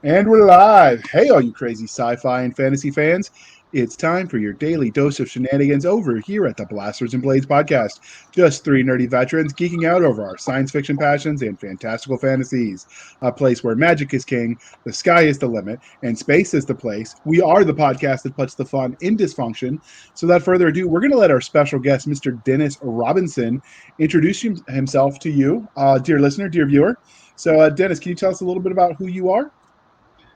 And we're live. Hey, all you crazy sci-fi and fantasy fans. It's time for your daily dose of shenanigans over here at the Blasters and Blades podcast. Just three nerdy veterans geeking out over our science fiction passions and fantastical fantasies. A place where magic is king, the sky is the limit, and space is the place. We are the podcast that puts the fun in dysfunction. So without further ado, we're going to let our special guest, Mr. Dennis Robinson, introduce himself to you, dear listener, dear viewer. So, Dennis, can you tell us a little bit about who you are?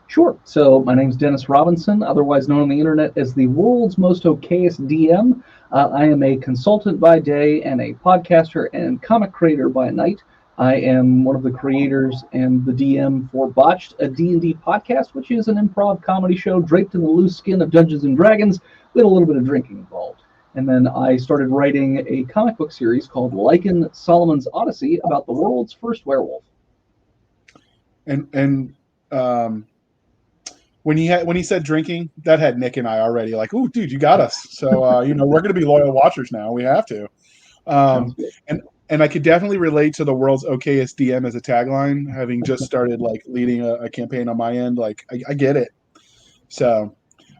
Sure. So my name's Dennis Robinson, otherwise known on the internet as the world's most okayest DM. I am a consultant by day and a podcaster and comic creator by night. I am one of the creators and the DM for Botched, a D&D podcast, which is an improv comedy show draped in the loose skin of Dungeons and Dragons with a little bit of drinking involved. And then I started writing a comic book series called Lycan, Solomon's Odyssey about the world's first werewolf. And when he said drinking, that had Nick and I already like, ooh, dude, you got us. So we're going to be loyal watchers now. We have to. And I could definitely relate to the world's okayest DM as a tagline, having just started like leading a campaign on my end. Like I get it. So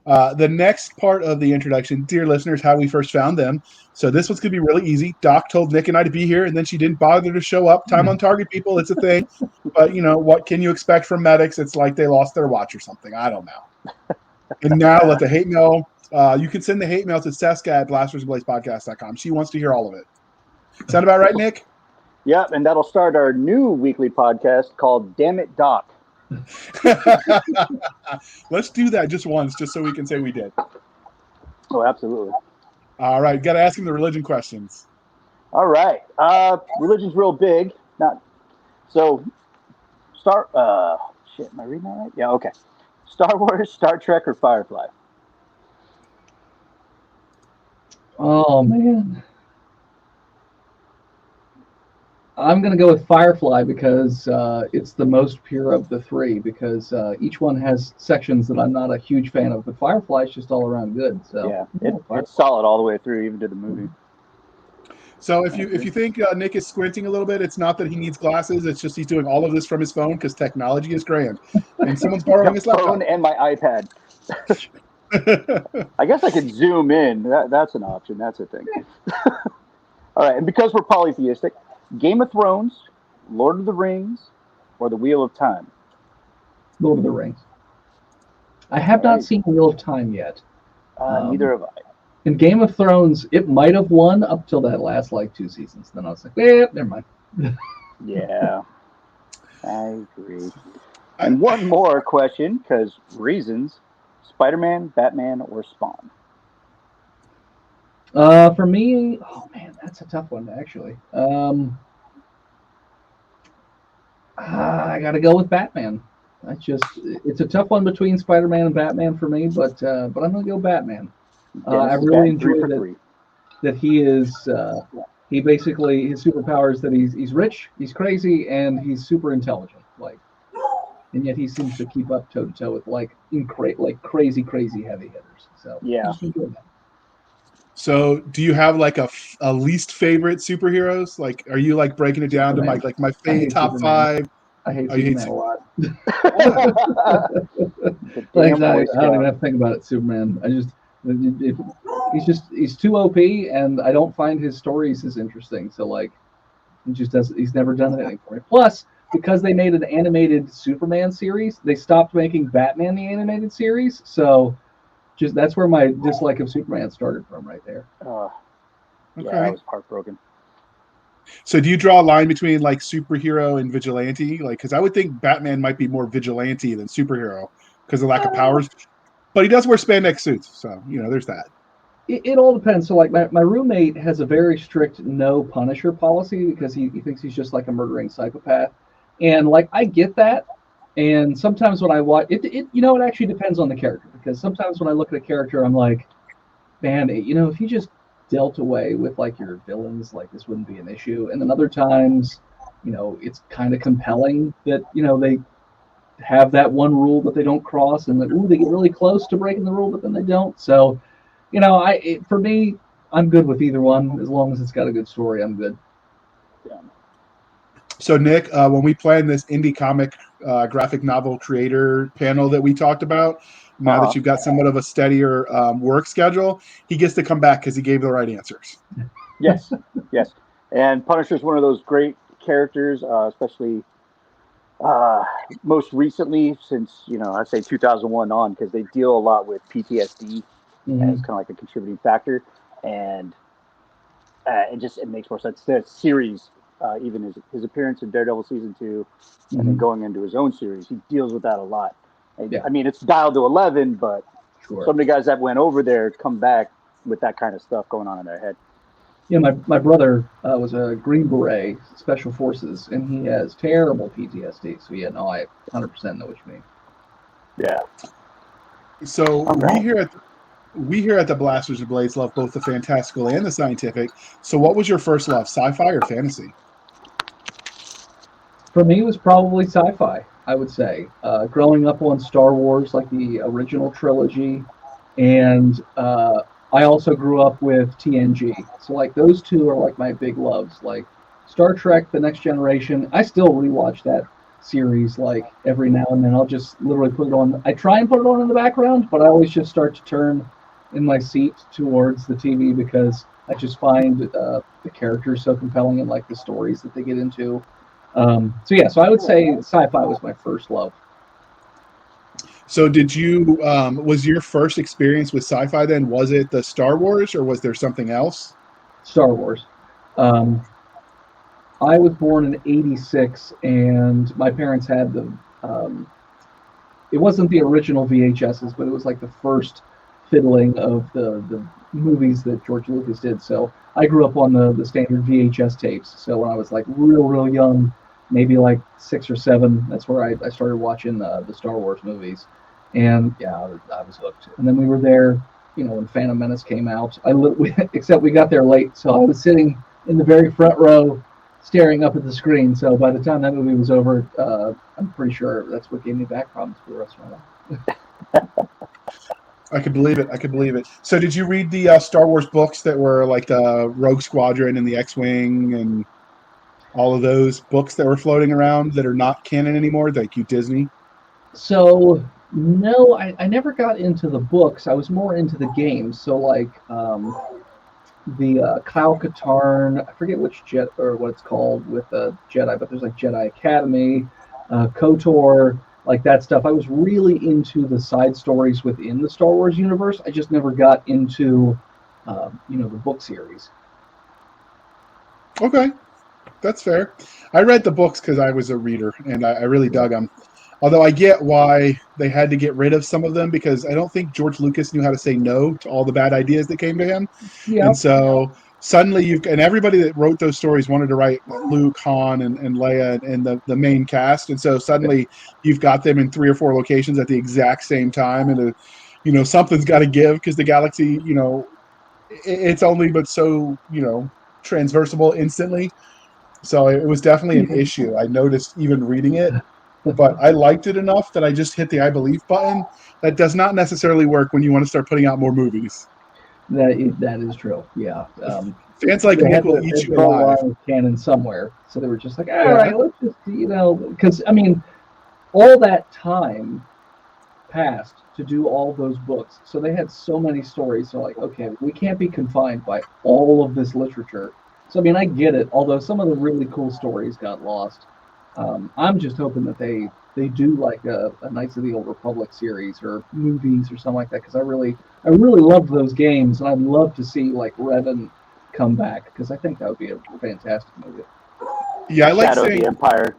the next part of the introduction, dear listeners, how we first found them. So this one's going to be really easy. Doc told Nick and I to be here, and then she didn't bother to show up. Time on target, people. It's a thing. But, what can you expect from medics? It's like they lost their watch or something. I don't know. And now let the hate mail. You can send the hate mail to Cisca at blastersandbladespodcast.com. She wants to hear all of it. Sound about right, Nick? Yep, and that'll start our new weekly podcast called Damn It, Doc. Let's do that just once, just so we can say we did. Oh, absolutely. All right, got to ask him the religion questions. All right. Religion's real big. Am I reading that right? Yeah, okay. Star Wars, Star Trek, or Firefly? Oh, man. I'm going to go with Firefly because it's the pure pure of the three, because each one has sections that I'm not a huge fan of, but Firefly is just all around good. So yeah, it's solid all the way through, even to the movie. So if you think Nick is squinting a little bit, it's not that he needs glasses. It's just he's doing all of this from his phone because technology is grand. And someone's borrowing his laptop. Phone and my iPad. I guess I could zoom in. That's an option. That's a thing. All right, and because we're polytheistic, Game of Thrones, Lord of the Rings, or The Wheel of Time? Lord of the Rings. I have not seen Wheel of Time yet. Neither have I. In Game of Thrones, it might have won up till that last 2 seasons. Then I was like, never mind. Yeah, I agree. And one more question, because reasons: Spider-Man, Batman, or Spawn? For me, oh man, that's a tough one actually. I got to go with Batman. It's a tough one between Spider-Man and Batman for me, but I'm gonna go Batman. I really enjoy that he is. He basically, his superpower is that he's rich, he's crazy, and he's super intelligent. And yet he seems to keep up toe to toe with crazy heavy hitters. So yeah. I just enjoy that. So do you have a least favorite superheroes? Like, are you breaking it down Superman. to my favorite top Superman. 5? I hate Superman a lot. I don't even have to think about it. Superman. He's too OP, and I don't find his stories as interesting. So he's never done anything for me. Plus, because they made an animated Superman series, they stopped making Batman the animated series. So that's where my dislike of Superman started from, right there. Okay. Yeah, I was heartbroken. So do you draw a line between superhero and vigilante? Because I would think Batman might be more vigilante than superhero because of lack of powers. But he does wear spandex suits, so there's that. It all depends. So my roommate has a very strict no Punisher policy because he thinks he's just like a murdering psychopath, and I get that. And sometimes when I watch it, it actually depends on the character, because sometimes when I look at a character, I'm like, man, if you just dealt away with your villains, this wouldn't be an issue. And then other times, it's kind of compelling that they have that one rule that they don't cross, and that they get really close to breaking the rule, but then they don't. So, for me, I'm good with either one as long as it's got a good story. I'm good. Yeah. So Nick, when we planned this indie comic graphic novel creator panel that we talked about, now that you've got somewhat of a steadier work schedule, he gets to come back because he gave the right answers. Yes, yes. And Punisher's one of those great characters, especially most recently since, I'd say 2001 on, because they deal a lot with PTSD, and it's kind of like a contributing factor. And it makes more sense. The series, even his appearance in Daredevil season 2, and then going into his own series, he deals with that a lot. And, I mean, it's dialed to 11, but some of the guys that went over there come back with that kind of stuff going on in their head. Yeah, my brother was a Green Beret, Special Forces, and he has terrible PTSD. So yeah, no, I 100% know what you mean. Yeah. So we here at the Blasters and Blades love both the fantastical and the scientific. So what was your first love, sci-fi or fantasy? For me, it was probably sci-fi, I would say. Growing up on Star Wars, like the original trilogy, and I also grew up with TNG. So like those two are like my big loves. Like Star Trek, The Next Generation, I still rewatch that series like every now and then. I'll just literally put it on. I try and put it on in the background, but I always just start to turn in my seat towards the TV because I just find the characters so compelling and like the stories that they get into. So I would say sci-fi was my first love. So did you, was your first experience with sci-fi then, was it the Star Wars or was there something else? Star Wars. I was born in '86, and my parents had it wasn't the original VHSs, but it was like the first fiddling of the movies that George Lucas did. So I grew up on the standard VHS tapes. So when I was like real young, maybe like 6 or 7, that's where I started watching the Star Wars movies. And yeah, I was hooked. And then we were there, when Phantom Menace came out. Except we got there late, so I was sitting in the very front row, staring up at the screen. So by the time that movie was over, I'm pretty sure that's what gave me back problems for the rest of my life. I could believe it. So did you read the Star Wars books that were like the Rogue Squadron and the X-Wing and all of those books that were floating around that are not canon anymore? Thank you, Disney. So no, I never got into the books. I was more into the games. So like the Kyle Katarn, I forget which jet or what it's called with Jedi, but there's like Jedi Academy, KOTOR, like that stuff. I was really into the side stories within the Star Wars universe. I just never got into the book series. Okay, that's fair. I read the books because I was a reader and I really dug them. Although I get why they had to get rid of some of them because I don't think George Lucas knew how to say no to all the bad ideas that came to him. Yep. And so suddenly and everybody that wrote those stories wanted to write Luke, Han, and Leia and the main cast. And so suddenly you've got them in 3 or 4 locations at the exact same time. And, something's got to give because the galaxy, it's only but so, transversable instantly. So it was definitely an issue. I noticed even reading it. But I liked it enough that I just hit the I believe button. That does not necessarily work when you want to start putting out more movies. That is true. Yeah. Fans like Nick will eat you alive. Canon somewhere, so they were just like, all right, let's just because all that time passed to do all those books, so they had so many stories. So like, okay, we can't be confined by all of this literature. So I get it. Although some of the really cool stories got lost. I'm just hoping that they do like a Knights of the Old Republic series or movies or something like that because I really loved those games and I'd love to see like Revan come back because I think that would be a fantastic movie. Yeah, I like Shadow of the Empire.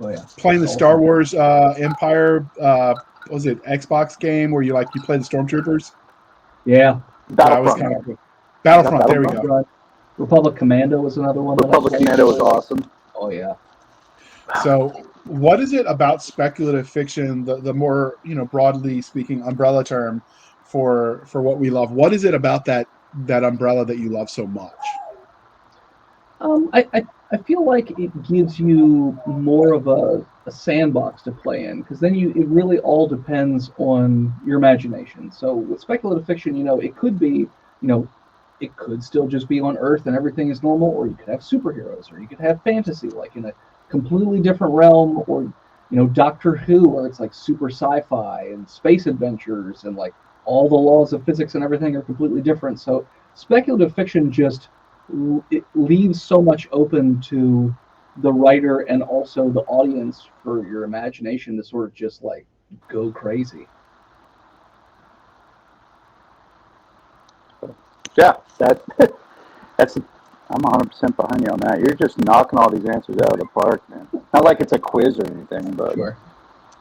Oh yeah, playing the Star Wars Empire. What was it Xbox game where you play the stormtroopers? Yeah, that was kind of cool. Battlefront. There we go. Republic Commando was another one. Republic Commando was awesome. Oh yeah. So what is it about speculative fiction, the more, broadly speaking umbrella term for what we love? What is it about that umbrella that you love so much? I feel like it gives you more of a sandbox to play in because then it really all depends on your imagination. So with speculative fiction, it could be, it could still just be on Earth and everything is normal, or you could have superheroes, or you could have fantasy like in a completely different realm, or Doctor Who, where it's like super sci-fi and space adventures, and like all the laws of physics and everything are completely different. So speculative fiction just it leaves so much open to the writer and also the audience for your imagination to sort of just like go crazy. Yeah, that's I'm 100% behind you on that. You're just knocking all these answers out of the park, man. Not like it's a quiz or anything, but sure.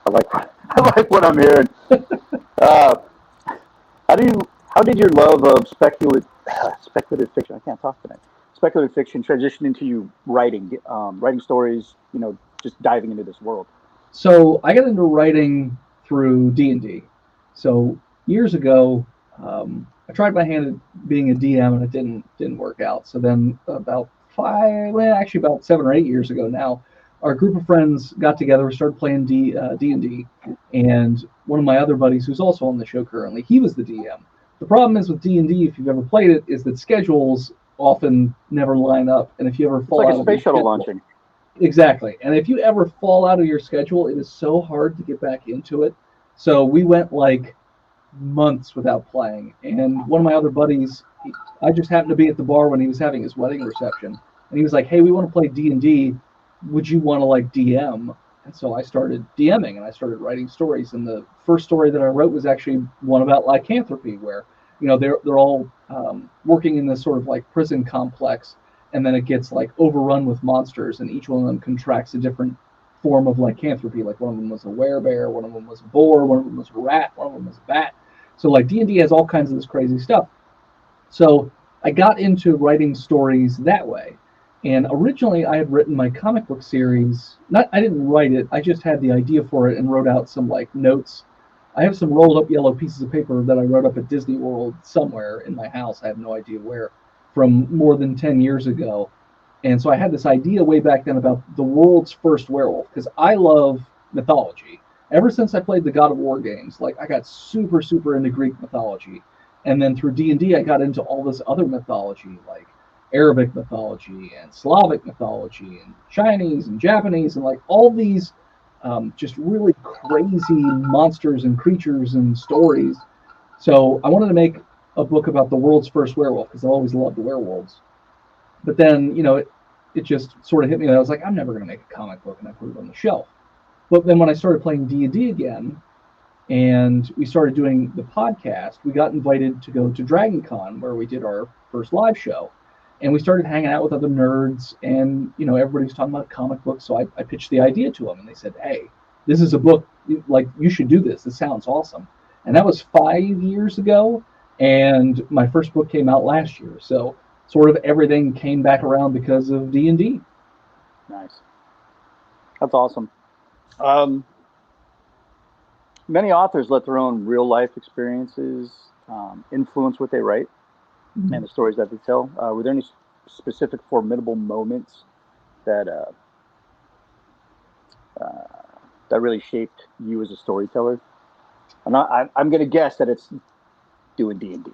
I like what I'm hearing. How did your love of speculative fiction? I can't talk tonight. Speculative fiction transition into you writing stories. Just diving into this world. So I got into writing through D&D. So years ago, I tried my hand at being a DM and it didn't work out. So then about 7 or 8 years ago now, our group of friends got together, we started playing D&D, and one of my other buddies, who's also on the show currently, he was the DM. The problem is with D&D, if you've ever played it, is that schedules often never line up, and if you ever fall out of a space shuttle launching. Exactly, and if you ever fall out of your schedule, it is so hard to get back into it. So we went like months without playing, and one of my other buddies, I just happened to be at the bar when he was having his wedding reception, and he was like, "Hey, we want to play D&D. Would you want to like DM?" And so I started DMing, and I started writing stories. And the first story that I wrote was actually one about lycanthropy, where they're all working in this sort of like prison complex, and then it gets like overrun with monsters, and each one of them contracts a different form of lycanthropy. Like one of them was a werebear, one of them was a boar, one of them was a rat, one of them was a bat. So like D&D has all kinds of this crazy stuff. So I got into writing stories that way. And originally I had written my comic book series. I didn't write it, I just had the idea for it and wrote out some like notes. I have some rolled up yellow pieces of paper that I wrote up at Disney World somewhere in my house, I have no idea where, from more than 10 years ago. And so I had this idea way back then about the world's first werewolf, because I love mythology. Ever since I played the God of War games, like I got super, super into Greek mythology. And then through D&D, I got into all this other mythology, like Arabic mythology and Slavic mythology and Chinese and Japanese, and like all these just really crazy monsters and creatures and stories. So I wanted to make a book about the world's first werewolf, because I always loved the werewolves. But then, it just sort of hit me that I was like, I'm never going to make a comic book, and I put it on the shelf. But then when I started playing D&D again, and we started doing the podcast, we got invited to go to Dragon Con, where we did our first live show. And we started hanging out with other nerds, and everybody was talking about comic books. So I pitched the idea to them, and they said, "Hey, this is a book. Like, you should do this. This sounds awesome." And that was 5 years ago, and my first book came out last year. So sort of everything came back around because of D&D. Nice. That's awesome. Many authors let their own real life experiences influence what they write. Mm-hmm. And the stories that they tell. Were there any specific formidable moments that really shaped you as a storyteller? I'm going to guess that it's doing D&D.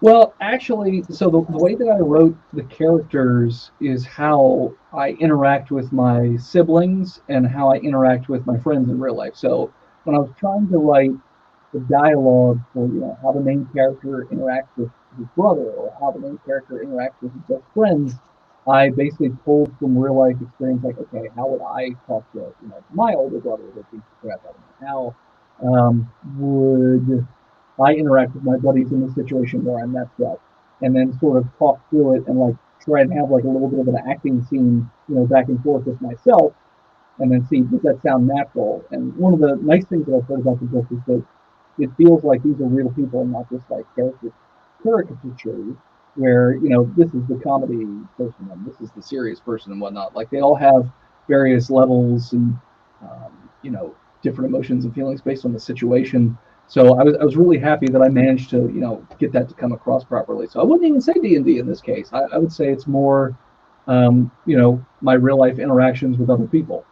Well, actually, so the way that I wrote the characters is how I interact with my siblings and how I interact with my friends in real life. So when I was trying to write the dialogue for how the main character interacts with his brother, or how the main character interacts with his best friends, I basically pulled from real life experience, like, okay, how would I talk to my older brother that beats the crap out of me? How would I interact with my buddies in this situation where I messed up, and then sort of talk through it and like try and have like a little bit of an acting scene, back and forth with myself, and then see, does that sound natural? And one of the nice things that I've heard about the book is that it feels like these are real people, not just like caricatures where this is the comedy person and this is the serious person and whatnot. Like, they all have various levels and different emotions and feelings based on the situation. So I was really happy that I managed to get that to come across properly. So I wouldn't even say D&D in this case. I would say it's more my real life interactions with other people.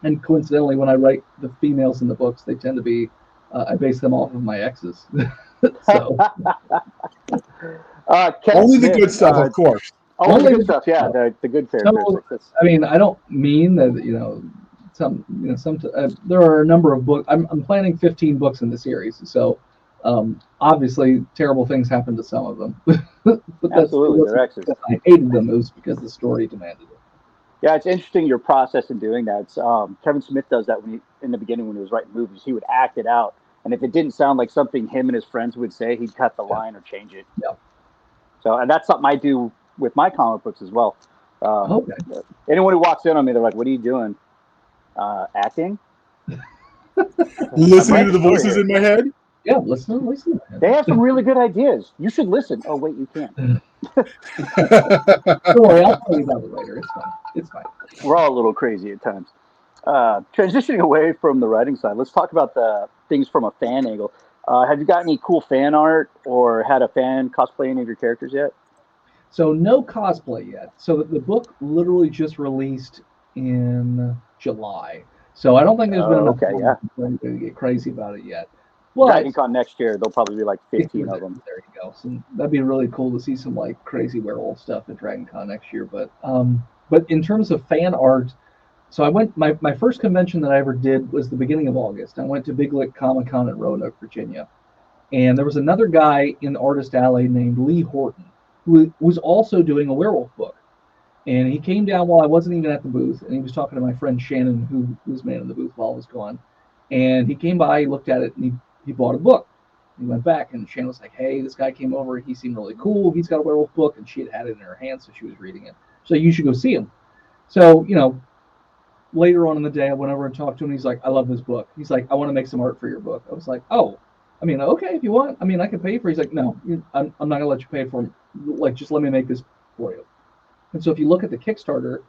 And coincidentally, when I write the females in the books, they tend to be I base them off of my exes. So only the good stuff, of course. Oh, the good stuff. Yeah, the good characteristics. So, I mean, I don't mean that there are a number of books. I'm planning 15 books in the series, so obviously terrible things happen to some of them. But absolutely, they're excellent. I hated them. It was because the story demanded it. Yeah, it's interesting your process in doing that. It's, Kevin Smith does that in the beginning when he was writing movies. He would act it out, and if it didn't sound like something him and his friends would say, he'd cut the line or change it. Yeah. So, and that's something I do with my comic books as well. Okay. Anyone who walks in on me, they're like, "What are you doing? Acting?" Listening to the voices in my head. Yeah, listen. They have some really good ideas. You should listen. Oh wait, you can't. Don't worry, I'll tell you about it later. It's fine. We're all a little crazy at times. Transitioning away from the writing side, let's talk about the things from a fan angle. Have you got any cool fan art or had a fan cosplay any of your characters yet? So no cosplay yet. So the book literally just released in July. So I don't think there's been enough time to get crazy about it yet. Well, DragonCon next year, there'll probably be like 15 of them. There you go. So that'd be really cool to see some like crazy werewolf stuff at DragonCon next year. But in terms of fan art, so I went. My first convention that I ever did was the beginning of August. I went to Big Lick Comic Con in Roanoke, Virginia, and there was another guy in the Artist Alley named Lee Horton who was also doing a werewolf book. And he came down while I wasn't even at the booth, and he was talking to my friend Shannon, who was manning the booth while I was gone. And he came by, he looked at it, and he bought a book. He went back, and Shannon was like, "Hey, this guy came over. He seemed really cool. He's got a werewolf book," and she had it in her hand, so she was reading it. So you should go see him. So, later on in the day, I went over and talked to him. He's like, "I love this book." He's like, "I want to make some art for your book." I was like, "Oh, I mean, okay, if you want. I mean, I can pay for it." He's like, "No, I'm not going to let you pay for it. Like, just let me make this for you." And so if you look at the Kickstarter,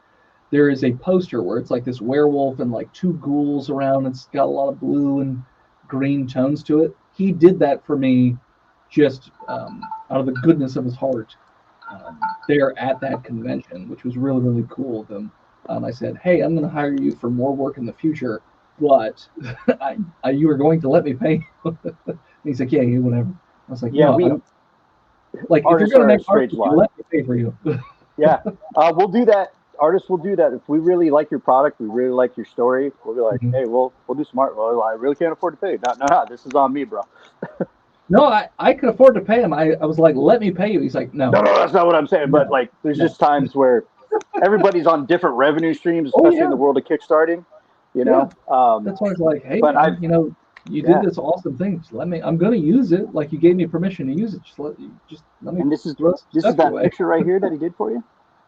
there is a poster where it's like this werewolf and like two ghouls around. It's got a lot of blue and green tones to it. He did that for me just out of the goodness of his heart there at that convention, which was really, really cool of him. I said, "Hey, I'm going to hire you for more work in the future, but you are going to let me pay." And he's like, "Yeah, whatever." I was like, "Yeah, no, like if you're going to make art, let me pay for you." Yeah, we'll do that. Artists will do that. If we really like your product, we really like your story, we'll be like, "Hey, we'll do some art." Well, I really can't afford to pay you. No, this is on me, bro. No, I could afford to pay him. I was like, "Let me pay you." He's like, "No, that's not what I'm saying." But like, there's just times where everybody's on different revenue streams, especially in the world of Kickstarting. That's why I was like, "Hey, man, you did this awesome thing. Just let me. I'm going to use it. Like you gave me permission to use it. Just let me." And this is that picture right here that he did for you.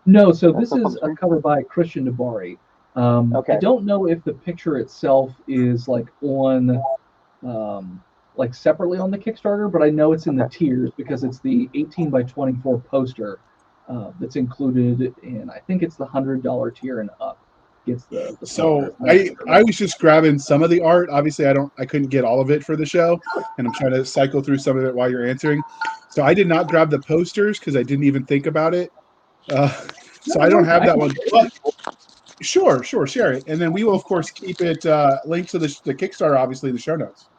No, so this is a cover by Christian Debari. I don't know if the picture itself is like on, like separately on the Kickstarter, but I know it's in the tiers because it's the 18 by 24 poster that's included in. I think it's the $100 tier and up. Gets the so I was just grabbing some of the art. Obviously, I couldn't get all of it for the show, and I'm trying to cycle through some of it while you're answering. So I did not grab the posters because I didn't even think about it. So I don't have that one. But sure, share it, and then we will of course keep it linked to the Kickstarter, obviously, in the show notes.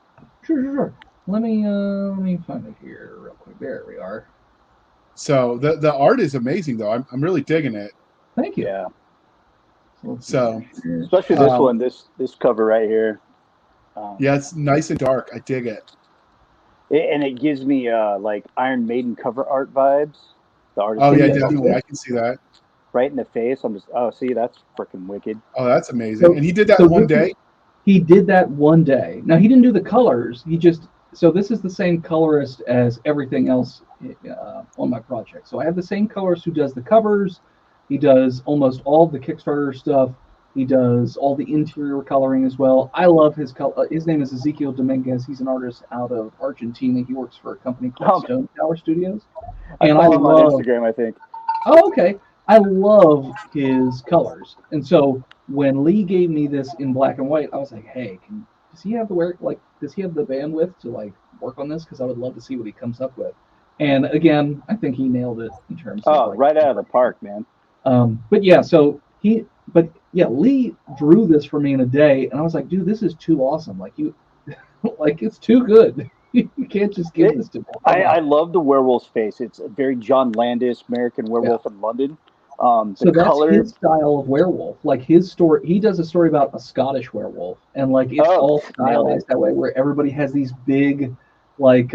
Sure. Let me find it here real quick. There we are. So the art is amazing, though. I'm really digging it. Thank you. Yeah. So especially this one, this cover right here. Yeah, it's nice and dark. I dig it. And it gives me like Iron Maiden cover art vibes. The artist. Oh yeah, definitely. I can see that. Right in the face. I'm just see, that's freaking wicked. Oh, that's amazing. And he did that one day? He did that one day. Now he didn't do the colors. So this is the same colorist as everything else on my project. So I have the same colorist who does the covers. He does almost all the Kickstarter stuff. He does all the interior coloring as well. I love his color. His name is Ezekiel Dominguez. He's an artist out of Argentina. He works for a company called Stone Tower Studios. And I love him on Instagram, I think. Oh, okay. I love his colors. And so when Lee gave me this in black and white, I was like, "Hey, does he have the bandwidth to like work on this? Because I would love to see what he comes up with." And again, I think he nailed it in terms of right out of the park, man. Lee drew this for me in a day, and I was like, "Dude, this is too awesome! Like it's too good." You can't just give this to me. I love the werewolf's face. It's a very John Landis, American Werewolf in London. So The that's color. his style of werewolf. Like his story, he does a story about a Scottish werewolf, and like it's all stylized that way, where everybody has these big, like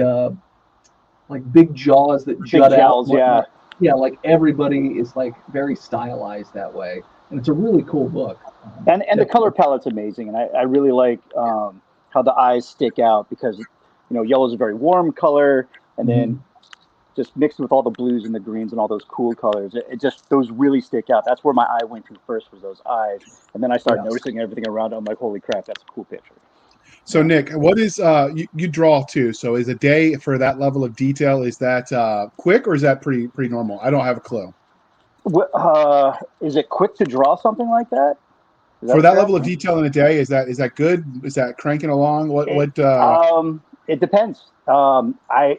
big jaws that jut out. Yeah, like everybody is like very stylized that way, and it's a really cool book. And the color palette's amazing, and I really like how the eyes stick out because yellow is a very warm color, and then just mixed with all the blues and the greens and all those cool colors, it just those really stick out. That's where my eye went to first, was those eyes, and then I started noticing everything around it. I'm like, holy crap, that's a cool picture. So Nick, what is you draw too? So is a day for that level of detail, is that quick or is that pretty normal? I don't have a clue. Is it quick to draw something like that? For that level of detail in a day, is that good? Is that cranking along? It depends. I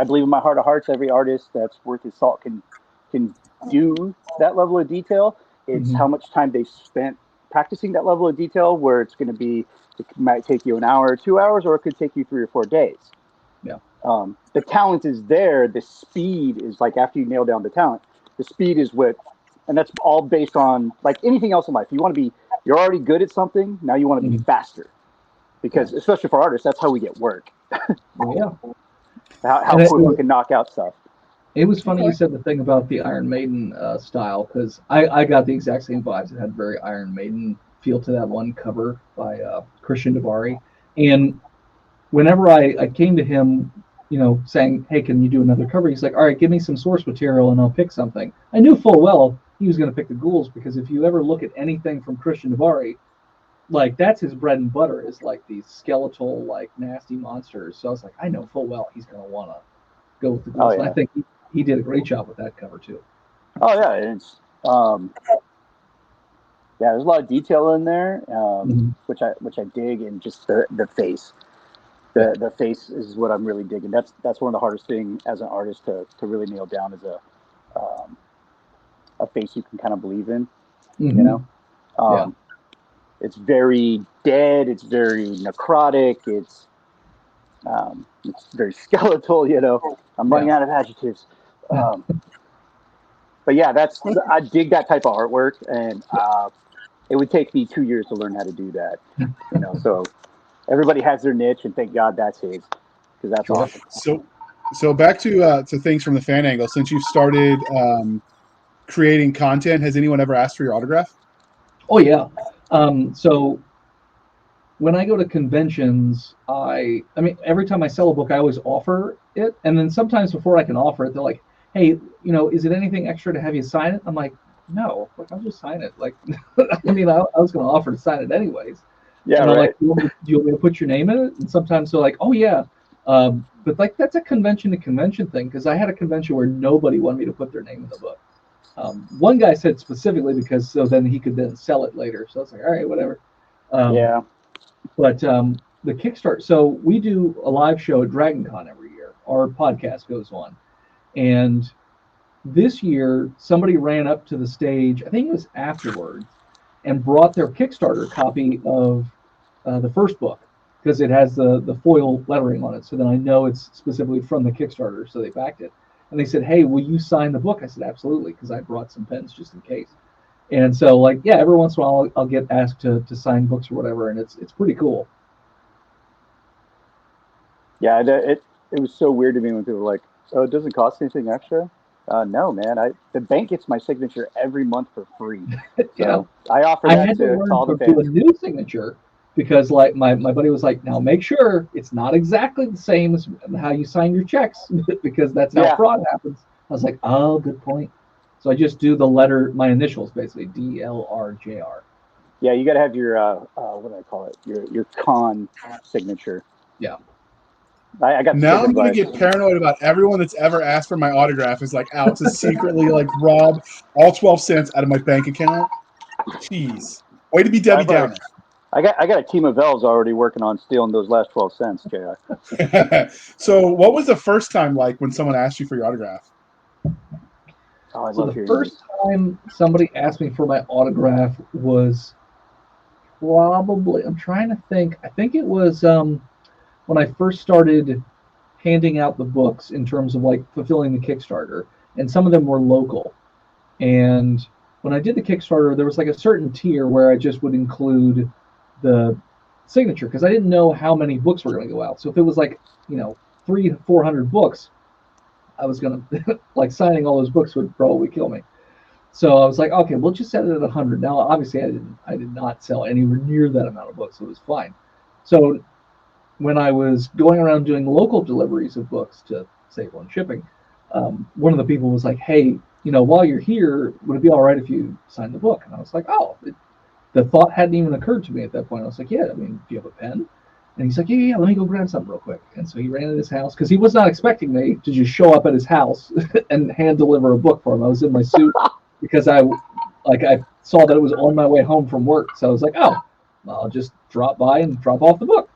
believe in my heart of hearts, every artist that's worth his salt can do that level of detail. It's how much time they spent practicing that level of detail, where it's going to be, it might take you an hour or 2 hours, or it could take you 3 or 4 days. Yeah. The talent is there. The speed is like, after you nail down the talent, the speed is what, and that's all based on like anything else in life. You're already good at something. Now you want to be faster, because especially for artists, that's how we get work. Yeah. How quick we can knock out stuff. It was funny you said the thing about the Iron Maiden style, because I got the exact same vibes. It had very Iron Maiden feel to that one cover by Christian Davari. And whenever I came to him, saying, hey, can you do another cover? He's like, all right, give me some source material and I'll pick something. I knew full well he was going to pick the ghouls, because if you ever look at anything from Christian Davari, like that's his bread and butter, is like these skeletal, like nasty monsters. So I was like, I know full well he's going to want to go with the ghouls. And I think he did a great job with that cover too. Oh yeah, it's there's a lot of detail in there, which I dig, and just the face. The face is what I'm really digging. That's one of the hardest things as an artist to really nail down, is a face you can kind of believe in. It's very dead. It's very necrotic. It's very skeletal. I'm running out of adjectives. But yeah, I dig that type of artwork, and it would take me 2 years to learn how to do that. So everybody has their niche, and thank God that's his, because that's awesome. So back to things from the fan angle. Since you've started creating content, has anyone ever asked for your autograph? Oh yeah. So when I go to conventions, I mean, every time I sell a book, I always offer it, and then sometimes before I can offer it, they're like, hey, is it anything extra to have you sign it? I'm like, no, I'll just sign it. Like, I mean, I was going to offer to sign it anyways. Yeah, and right. Like, do you want me to put your name in it? And sometimes they're like, oh yeah, but like that's a convention to convention thing, because I had a convention where nobody wanted me to put their name in the book. One guy said specifically because so then he could then sell it later. So I was like, all right, whatever. But the Kickstarter. So we do a live show at DragonCon every year. Our podcast goes on. And this year, somebody ran up to the stage, I think it was afterwards, and brought their Kickstarter copy of the first book, because it has the foil lettering on it. So then I know it's specifically from the Kickstarter, so they backed it. And they said, hey, will you sign the book? I said, absolutely, because I brought some pens just in case. And so, like, yeah, every once in a while I'll get asked to sign books or whatever, and it's pretty cool. Yeah, it was so weird to me when people were like, oh, it doesn't cost anything extra? No, man. The bank gets my signature every month for free. So I offer that to all the fans. Do a new signature, because like my buddy was like, now make sure it's not exactly the same as how you sign your checks, because that's how fraud happens. I was like, oh, good point. So I just do the letter, my initials, basically DLRJR. Yeah, you got to have your what do I call it? Your con signature. Yeah. I got. Now I'm going to get paranoid about everyone that's ever asked for my autograph is like out to secretly like rob all 12 cents out of my bank account. Jeez, way to be Debbie Downer. I got a team of elves already working on stealing those last 12 cents, JR. So, what was the first time like when someone asked you for your autograph? Oh, I so love the first time somebody asked me for my autograph was probably, I'm trying to think. I think it was when I first started handing out the books in terms of like fulfilling the Kickstarter, and some of them were local. And when I did the Kickstarter, there was like a certain tier where I just would include the signature because I didn't know how many books were going to go out. So if it was like, 300 to 400 books, I was going to like signing all those books would probably kill me. So I was like, okay, we'll just set it at 100. Now, obviously, I did not sell anywhere near that amount of books, so it was fine. So when I was going around doing local deliveries of books to save on shipping, one of the people was like, hey, while you're here, would it be all right if you signed the book? And I was like, oh, the thought hadn't even occurred to me at that point. I was like, yeah, I mean, do you have a pen? And he's like, yeah, let me go grab something real quick. And so he ran to his house because he was not expecting me to just show up at his house and hand deliver a book for him. I was in my suit because I saw that it was on my way home from work. So I was like, oh, well, I'll just drop by and drop off the book.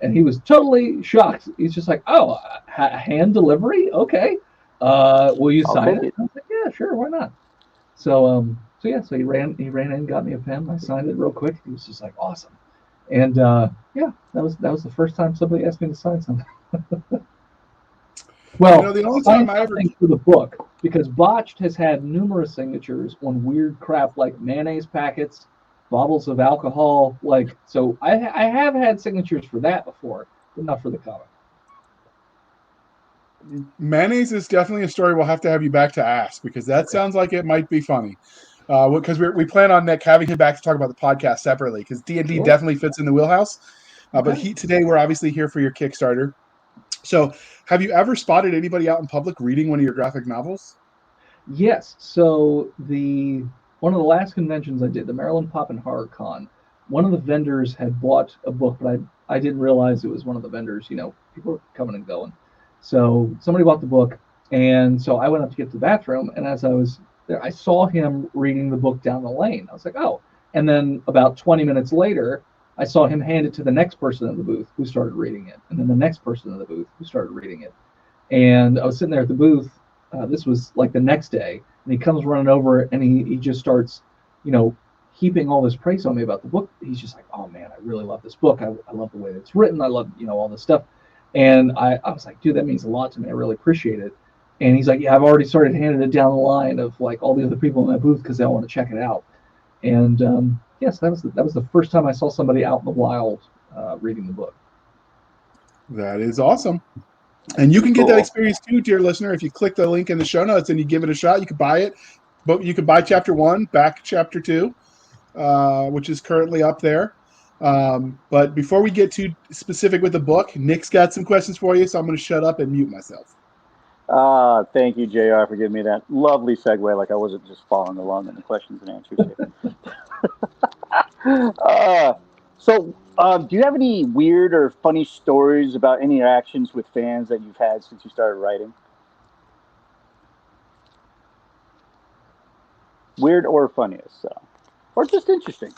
And he was totally shocked. He's just like, oh, hand delivery? Okay. Will you sign it? I was like, yeah, sure, why not? So he ran in, got me a pen. I signed it real quick. He was just like, awesome. And that was the first time somebody asked me to sign something. Well, the only time I ever for the book, because Botched has had numerous signatures on weird crap like mayonnaise packets, bottles of alcohol. Like, so I have had signatures for that before, but not for the comic. Mayonnaise is definitely a story we'll have to have you back to ask, because that sounds like it might be funny. Because we plan on Nick having him back to talk about the podcast separately, because D&D definitely fits in the wheelhouse. But today we're obviously here for your Kickstarter. So have you ever spotted anybody out in public reading one of your graphic novels? Yes. So one of the last conventions I did, the Maryland Pop and Horror Con, one of the vendors had bought a book, but I didn't realize it was one of the vendors. People were coming and going. So somebody bought the book, and so I went up to get to the bathroom, and as I was there, I saw him reading the book down the lane. I was like, oh. And then about 20 minutes later, I saw him hand it to the next person in the booth who started reading it, and then the next person in the booth who started reading it. And I was sitting there at the booth. This was like the next day, and he comes running over, and he just starts, heaping all this praise on me about the book. He's just like, oh man, I really love this book. I love the way that it's written. I love, all this stuff. And I was like, dude, that means a lot to me. I really appreciate it. And he's like, yeah, I've already started handing it down the line of like all the other people in my booth because they all want to check it out. And yes, that was the first time I saw somebody out in the wild reading the book. That is awesome. And you can get that experience too, dear listener. If you click the link in the show notes and you give it a shot, you can buy it. But you can buy chapter 1, back chapter 2, which is currently up there. But before we get too specific with the book, Nick's got some questions for you, so I'm going to shut up and mute myself. Thank you, JR, for giving me that lovely segue, like I wasn't just following along in the questions and answers. So, do you have any weird or funny stories about interactions with fans that you've had since you started writing? Weird or funniest, or just interesting?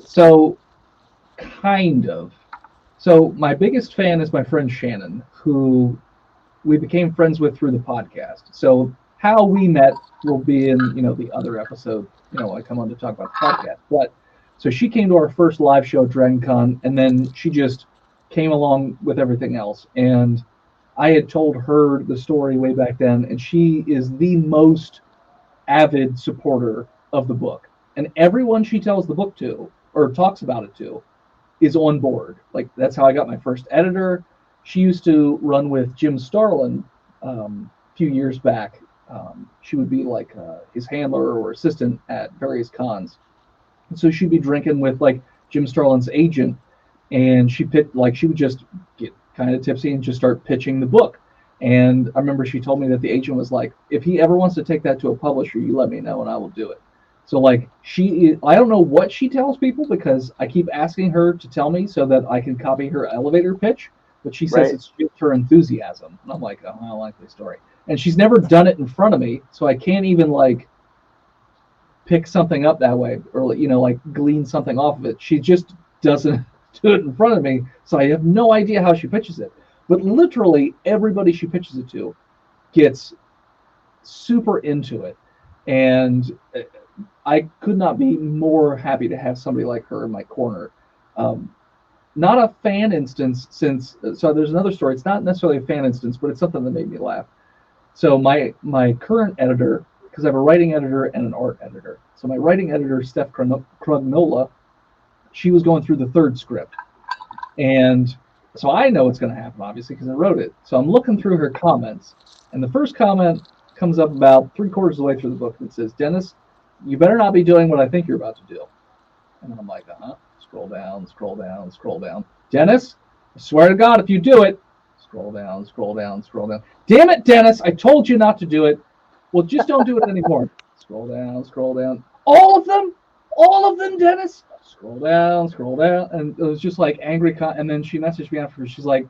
So, kind of. So my biggest fan is my friend Shannon, who we became friends with through the podcast. So how we met will be in, the other episode, I come on to talk about the podcast. But so she came to our first live show at DragonCon, and then she just came along with everything else. And I had told her the story way back then, and she is the most avid supporter of the book. And everyone she tells the book to or talks about it to is on board. Like, that's how I got my first editor. She used to run with Jim Starlin a few years back. She would be like his handler or assistant at various cons. And so she'd be drinking with like Jim Starlin's agent, and she would just get kind of tipsy and just start pitching the book. And I remember she told me that the agent was like, if he ever wants to take that to a publisher, you let me know and I will do it. So like I don't know what she tells people because I keep asking her to tell me so that I can copy her elevator pitch, but she says it's just her enthusiasm. And I'm like, oh, I don't like this story. And she's never done it in front of me, so I can't even like pick something up that way or like glean something off of it. She just doesn't do it in front of me, so I have no idea how she pitches it. But literally everybody she pitches it to gets super into it, and I could not be more happy to have somebody like her in my corner. not a fan instance so there's another story. It's not necessarily a fan instance, but it's something that made me laugh. So my current editor, because I have a writing editor and an art editor. So my writing editor, Steph Crognola, she was going through the third script. And so I know what's going to happen, obviously, because I wrote it. So I'm looking through her comments. And the first comment comes up about 3/4 of the way through the book that says, Dennis, you better not be doing what I think you're about to do. And I'm like, scroll down, scroll down, scroll down. Dennis, I swear to God, if you do it, scroll down, scroll down, scroll down. Damn it, Dennis, I told you not to do it. Well, just don't do it anymore. Scroll down, scroll down. All of them? All of them, Dennis? Scroll down, scroll down. And it was just like angry. And then she messaged me after. She's like,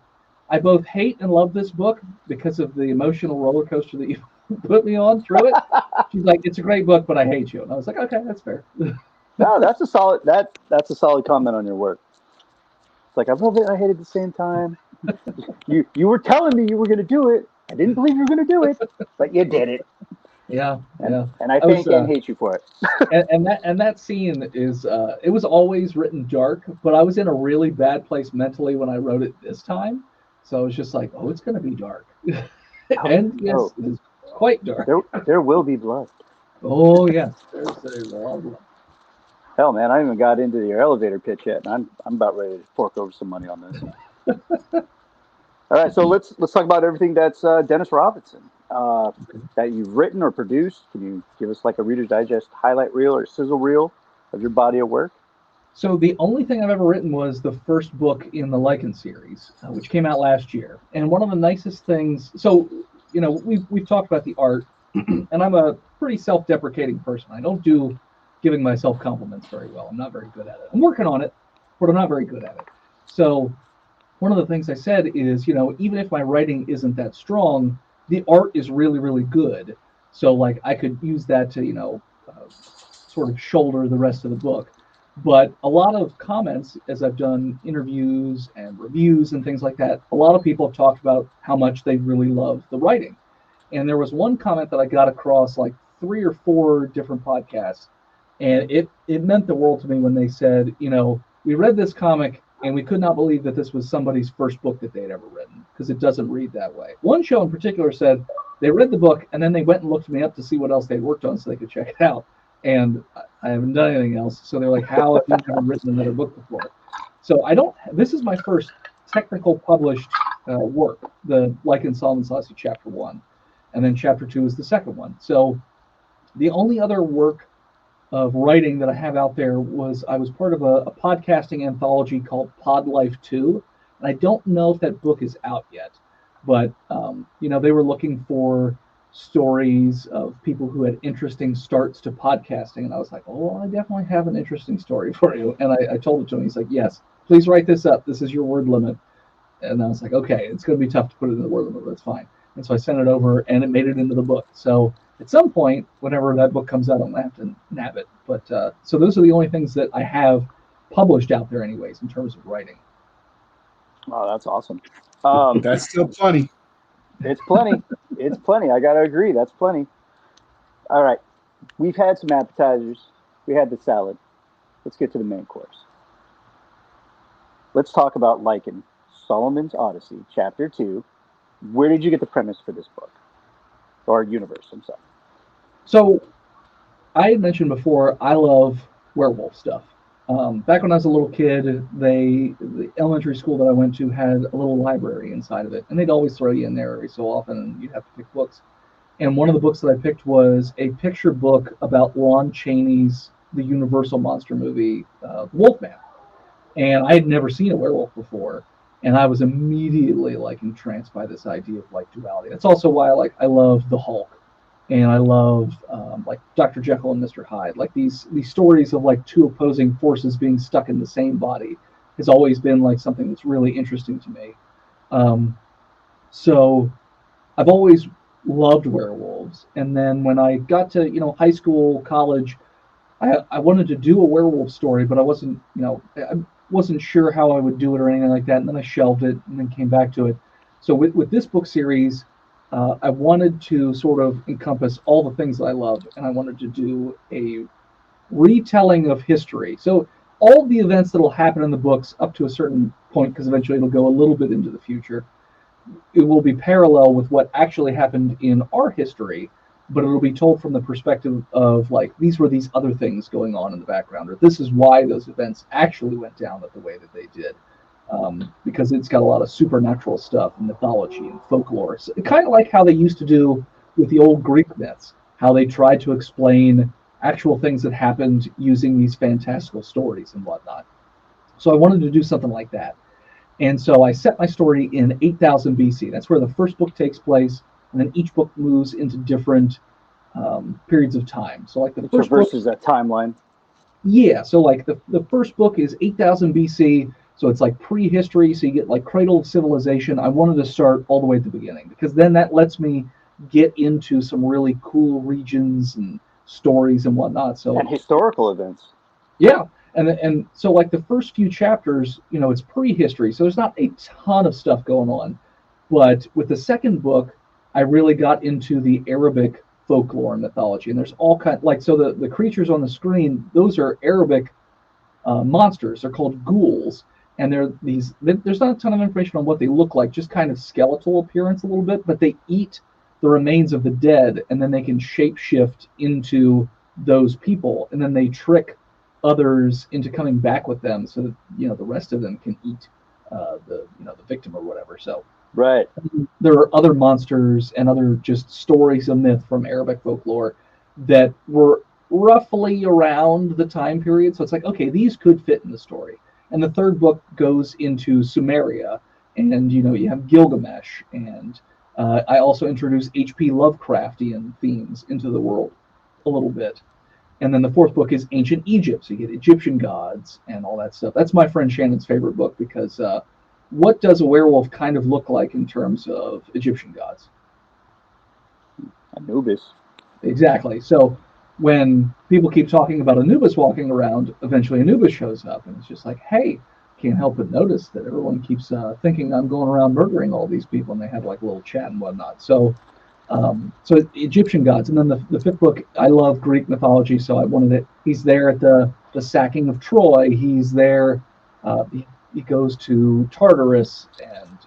I both hate and love this book because of the emotional roller coaster that you put me on through it. She's like, it's a great book, but I hate you. And I was like, okay, that's fair. No, that's a solid comment on your work. It's like, I love it, I hate it at the same time. You were telling me you were going to do it. I didn't believe you were going to do it, but you did it. Yeah. And I thank and hate you for it. and that scene is it was always written dark, but I was in a really bad place mentally when I wrote it this time. So I was just like, oh, it's going to be dark. And yes, it is quite dark. There will be blood. Oh yeah, there's a lot of blood. Hell, man, I haven't even got into your elevator pitch yet, and I'm about ready to fork over some money on this. All right, so let's talk about everything that's Dennis Robinson that you've written or produced. Can you give us like a Reader's Digest highlight reel or sizzle reel of your body of work? So the only thing I've ever written was the first book in the Lycan series, which came out last year. And one of the nicest things, so we've talked about the art, and I'm a pretty self-deprecating person. I don't do giving myself compliments very well. I'm not very good at it. I'm working on it, but I'm not very good at it. So one of the things I said is, even if my writing isn't that strong, the art is really, really good. So like I could use that to, sort of shoulder the rest of the book. But a lot of comments, as I've done interviews and reviews and things like that, a lot of people have talked about how much they really love the writing. And there was one comment that I got across like 3 or 4 different podcasts. And it meant the world to me when they said, we read this comic and we could not believe that this was somebody's first book that they had ever written, because it doesn't read that way. One show in particular said they read the book and then they went and looked me up to see what else they'd worked on so they could check it out. And I haven't done anything else. So they're like, how have you never written another book before? So this is my first technical published work, the Lycan Solomon Selassie Chapter 1. And then Chapter 2 is the second one. So the only other work of writing that I have out there was I was part of a podcasting anthology called Pod Life 2. And I don't know if that book is out yet, but they were looking for stories of people who had interesting starts to podcasting. And I was like, oh, I definitely have an interesting story for you. And I told it to him. He's like, yes, please write this up. This is your word limit. And I was like, okay, it's going to be tough to put it in the word limit, but that's fine. And so I sent it over and it made it into the book. So at some point, whenever that book comes out, I'm going to have to nab it. But so those are the only things that I have published out there anyways, in terms of writing. Oh, that's awesome. That's still plenty. It's plenty. It's plenty. I got to agree. That's plenty. All right. We've had some appetizers. We had the salad. Let's get to the main course. Let's talk about Lycan, Solomon's Odyssey, Chapter 2. Where did you get the premise for this book? Or universe, I'm sorry. So I had mentioned before, I love werewolf stuff. Back when I was a little kid, the elementary school that I went to had a little library inside of it, and they'd always throw you in there every so often, and you'd have to pick books. And one of the books that I picked was a picture book about Lon Chaney's The Universal Monster movie, Wolfman. And I had never seen a werewolf before, and I was immediately like entranced by this idea of like duality. That's also why I love the Hulk. And I love like Dr. Jekyll and Mr. Hyde. Like these stories of like two opposing forces being stuck in the same body has always been like something that's really interesting to me. So I've always loved werewolves. And then when I got to high school, college, I wanted to do a werewolf story, but I wasn't sure how I would do it or anything like that. And then I shelved it and then came back to it. So with this book series, I wanted to sort of encompass all the things that I love, and I wanted to do a retelling of history. So all the events that will happen in the books up to a certain point, because eventually it'll go a little bit into the future, it will be parallel with what actually happened in our history, but it'll be told from the perspective of like, these were these other things going on in the background, or this is why those events actually went down the way that they did. Because it's got a lot of supernatural stuff and mythology and folklore. So, kind of like how they used to do with the old Greek myths, how they tried to explain actual things that happened using these fantastical stories and whatnot. So I wanted to do something like that. And so I set my story in 8000 BC. That's where the first book takes place, and then each book moves into different periods of time. So like the first versus that timeline. Yeah, so like the first book is 8000 BC, so it's like prehistory, so you get like cradle of civilization. I wanted to start all the way at the beginning, because then that lets me get into some really cool regions and stories and whatnot. So and historical events. Yeah, and so like the first few chapters, it's prehistory, so there's not a ton of stuff going on. But with the second book, I really got into the Arabic folklore and mythology, and there's all kind like, so the creatures on the screen, those are Arabic monsters. They're called ghouls, and there's not a ton of information on what they look like, just kind of skeletal appearance a little bit, but they eat the remains of the dead, and then they can shapeshift into those people, and then they trick others into coming back with them, so that the rest of them can eat the victim or whatever. So right, there are other monsters and other just stories of myth from Arabic folklore that were roughly around the time period. So it's like, okay, these could fit in the story. And the third book goes into Sumeria, and you have Gilgamesh, and I also introduce H.P. Lovecraftian themes into the world a little bit. And then the fourth book is Ancient Egypt, so you get Egyptian gods and all that stuff. That's my friend Shannon's favorite book, because what does a werewolf kind of look like in terms of Egyptian gods? Anubis. Exactly. So when people keep talking about Anubis walking around, eventually Anubis shows up, and it's just like, hey, can't help but notice that everyone keeps thinking I'm going around murdering all these people, and they have like a little chat and whatnot. So Egyptian gods. And then the fifth book, I love Greek mythology, so I wanted it. He's there at the sacking of Troy. He's there. He goes to Tartarus and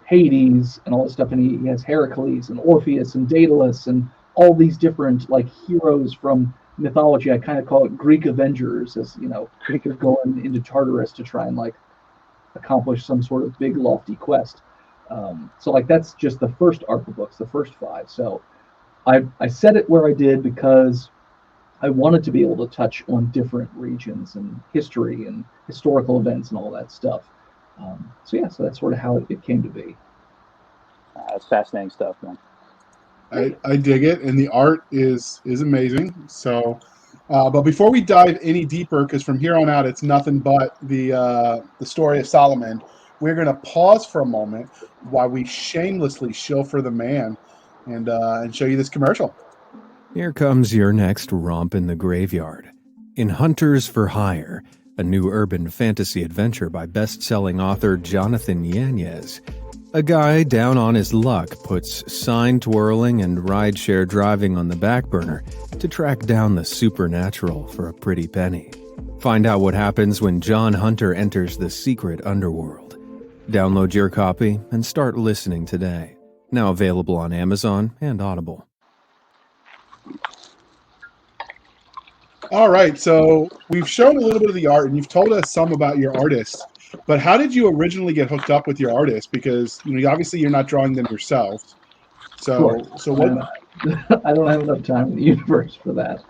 Hades and all this stuff, and he has Heracles and Orpheus and Daedalus and all these different like heroes from mythology. I kind of call it Greek Avengers, as they're going into Tartarus to try and like accomplish some sort of big lofty quest. So like that's just the first arc of books, the first 5. So I set it where I did because I wanted to be able to touch on different regions and history and historical events and all that stuff. So that's sort of how it came to be. That's fascinating stuff, man. I dig it, and the art is amazing. So, but before we dive any deeper, because from here on out it's nothing but the story of Solomon, we're going to pause for a moment while we shamelessly shill for the man and show you this commercial. Here comes your next romp in the graveyard. In Hunters for Hire, a new urban fantasy adventure by best-selling author Jonathan Yanez, a guy down on his luck puts sign twirling and rideshare driving on the back burner to track down the supernatural for a pretty penny. Find out what happens when John Hunter enters the secret underworld. Download your copy and start listening today. Now available on Amazon and Audible. All right, so we've shown a little bit of the art, and you've told us some about your artists. But how did you originally get hooked up with your artists? Because obviously you're not drawing them yourself. So what? I don't have enough time in the universe for that.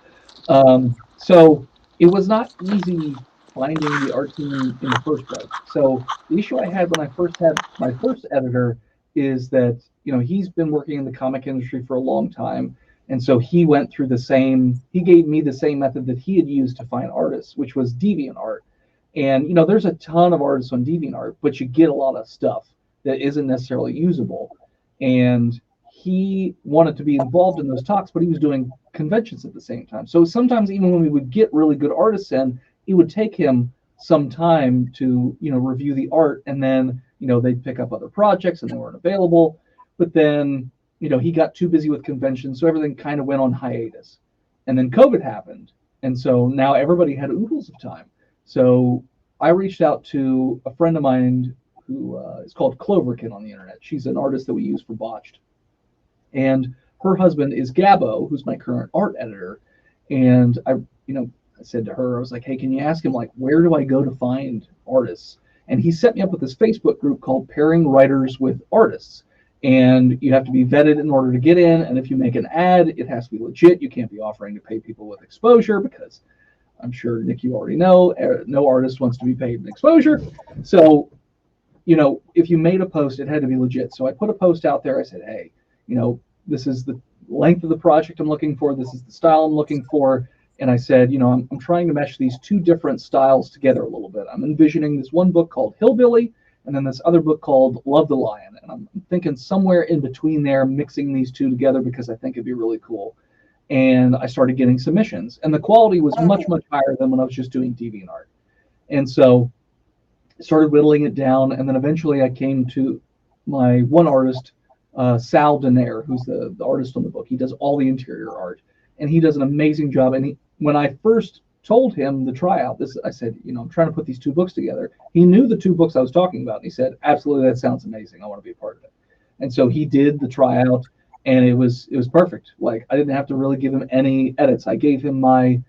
So it was not easy finding the art team in the first place. So the issue I had when I first had my first editor is that he's been working in the comic industry for a long time. And so he went through he gave me the same method that he had used to find artists, which was DeviantArt. And, there's a ton of artists on DeviantArt, but you get a lot of stuff that isn't necessarily usable. And he wanted to be involved in those talks, but he was doing conventions at the same time. So sometimes even when we would get really good artists in, it would take him some time to, review the art. And then, they'd pick up other projects and they weren't available. But then, he got too busy with conventions, so everything kind of went on hiatus. And then COVID happened, And so now everybody had oodles of time. So I reached out to a friend of mine who is called Cloverkin on the internet. She's an artist that we use for Botched. And her husband is Gabbo, who's my current art editor. And I said to her, I was like, hey, can you ask him, like, where do I go to find artists? And he set me up with this Facebook group called Pairing Writers with Artists. And you have to be vetted in order to get in. And if you make an ad, it has to be legit. You can't be offering to pay people with exposure, because I'm sure, Nick, you already know, no artist wants to be paid in exposure. So, if you made a post, it had to be legit. So I put a post out there. I said, hey, this is the length of the project I'm looking for. This is the style I'm looking for. And I said, I'm trying to mesh these two different styles together a little bit. I'm envisioning this one book called Hillbilly, and then this other book called Love the Lion. And I'm thinking somewhere in between there, mixing these two together, because I think it'd be really cool. And I started getting submissions. And the quality was much, much higher than when I was just doing DeviantArt. And so I started whittling it down. And then eventually I came to my one artist, Sal Denaire, who's the artist on the book. He does all the interior art. And he does an amazing job. And when I first told him the tryout, I said, I'm trying to put these two books together. He knew the two books I was talking about. And he said, absolutely, that sounds amazing. I want to be a part of it. And so he did the tryout, and it was perfect. Like, I didn't have to really give him any edits. I gave him my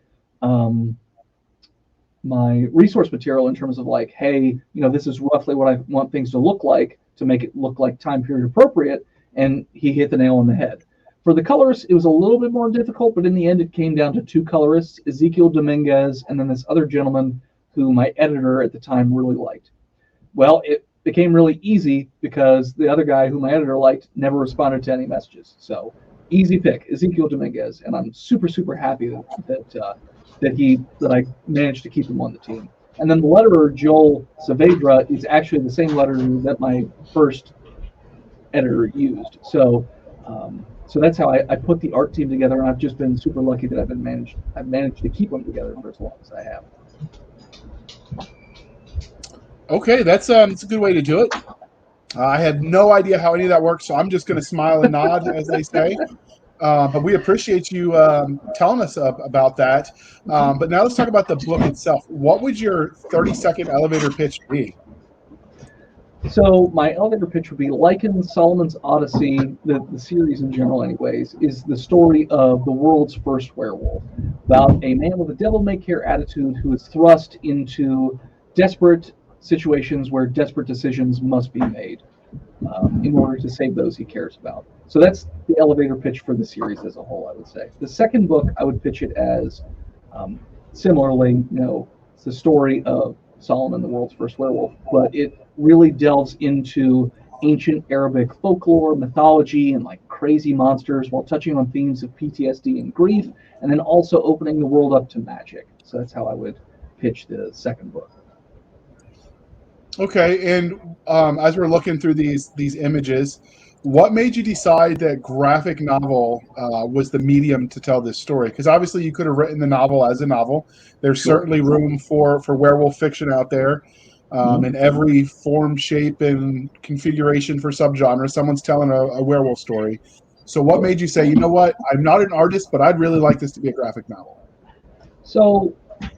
my resource material in terms of, like, hey, this is roughly what I want things to look like to make it look like time period appropriate. And he hit the nail on the head. For the colorists, it was a little bit more difficult, but in the end, it came down to two colorists, Ezekiel Dominguez, and then this other gentleman who my editor at the time really liked. Well, it became really easy because the other guy who my editor liked never responded to any messages. So easy pick, Ezekiel Dominguez, and I'm super, super happy that I managed to keep him on the team. And then the letterer, Joel Saavedra, is actually the same letterer that my first editor used. So that's how I put the art team together, and I've just been super lucky that I've managed to keep them together for as long as I have. Okay, that's a good way to do it. I had no idea how any of that works, so I'm just going to smile and nod, as they say. But we appreciate you telling us about that. But now let's talk about the book itself. What would your 30-second elevator pitch be? So my elevator pitch would be Lycan, Solomon's Odyssey, the series in general anyways, is the story of the world's first werewolf, about a man with a devil-may-care attitude who is thrust into desperate situations where desperate decisions must be made in order to save those he cares about. So that's the elevator pitch for the series as a whole, I would say. The second book, I would pitch it as, similarly, it's the story of Solomon, the world's first werewolf, but it really delves into ancient Arabic folklore, mythology, and like crazy monsters, while touching on themes of PTSD and grief, and then also opening the world up to magic. So that's how I would pitch the second book. Okay, and as we're looking through these images, what made you decide that graphic novel was the medium to tell this story? Because obviously you could have written the novel as a novel. There's certainly room for werewolf fiction out there. In every form, shape, and configuration for subgenre, someone's telling a werewolf story. So what made you say, you know what, I'm not an artist, but I'd really like this to be a graphic novel? So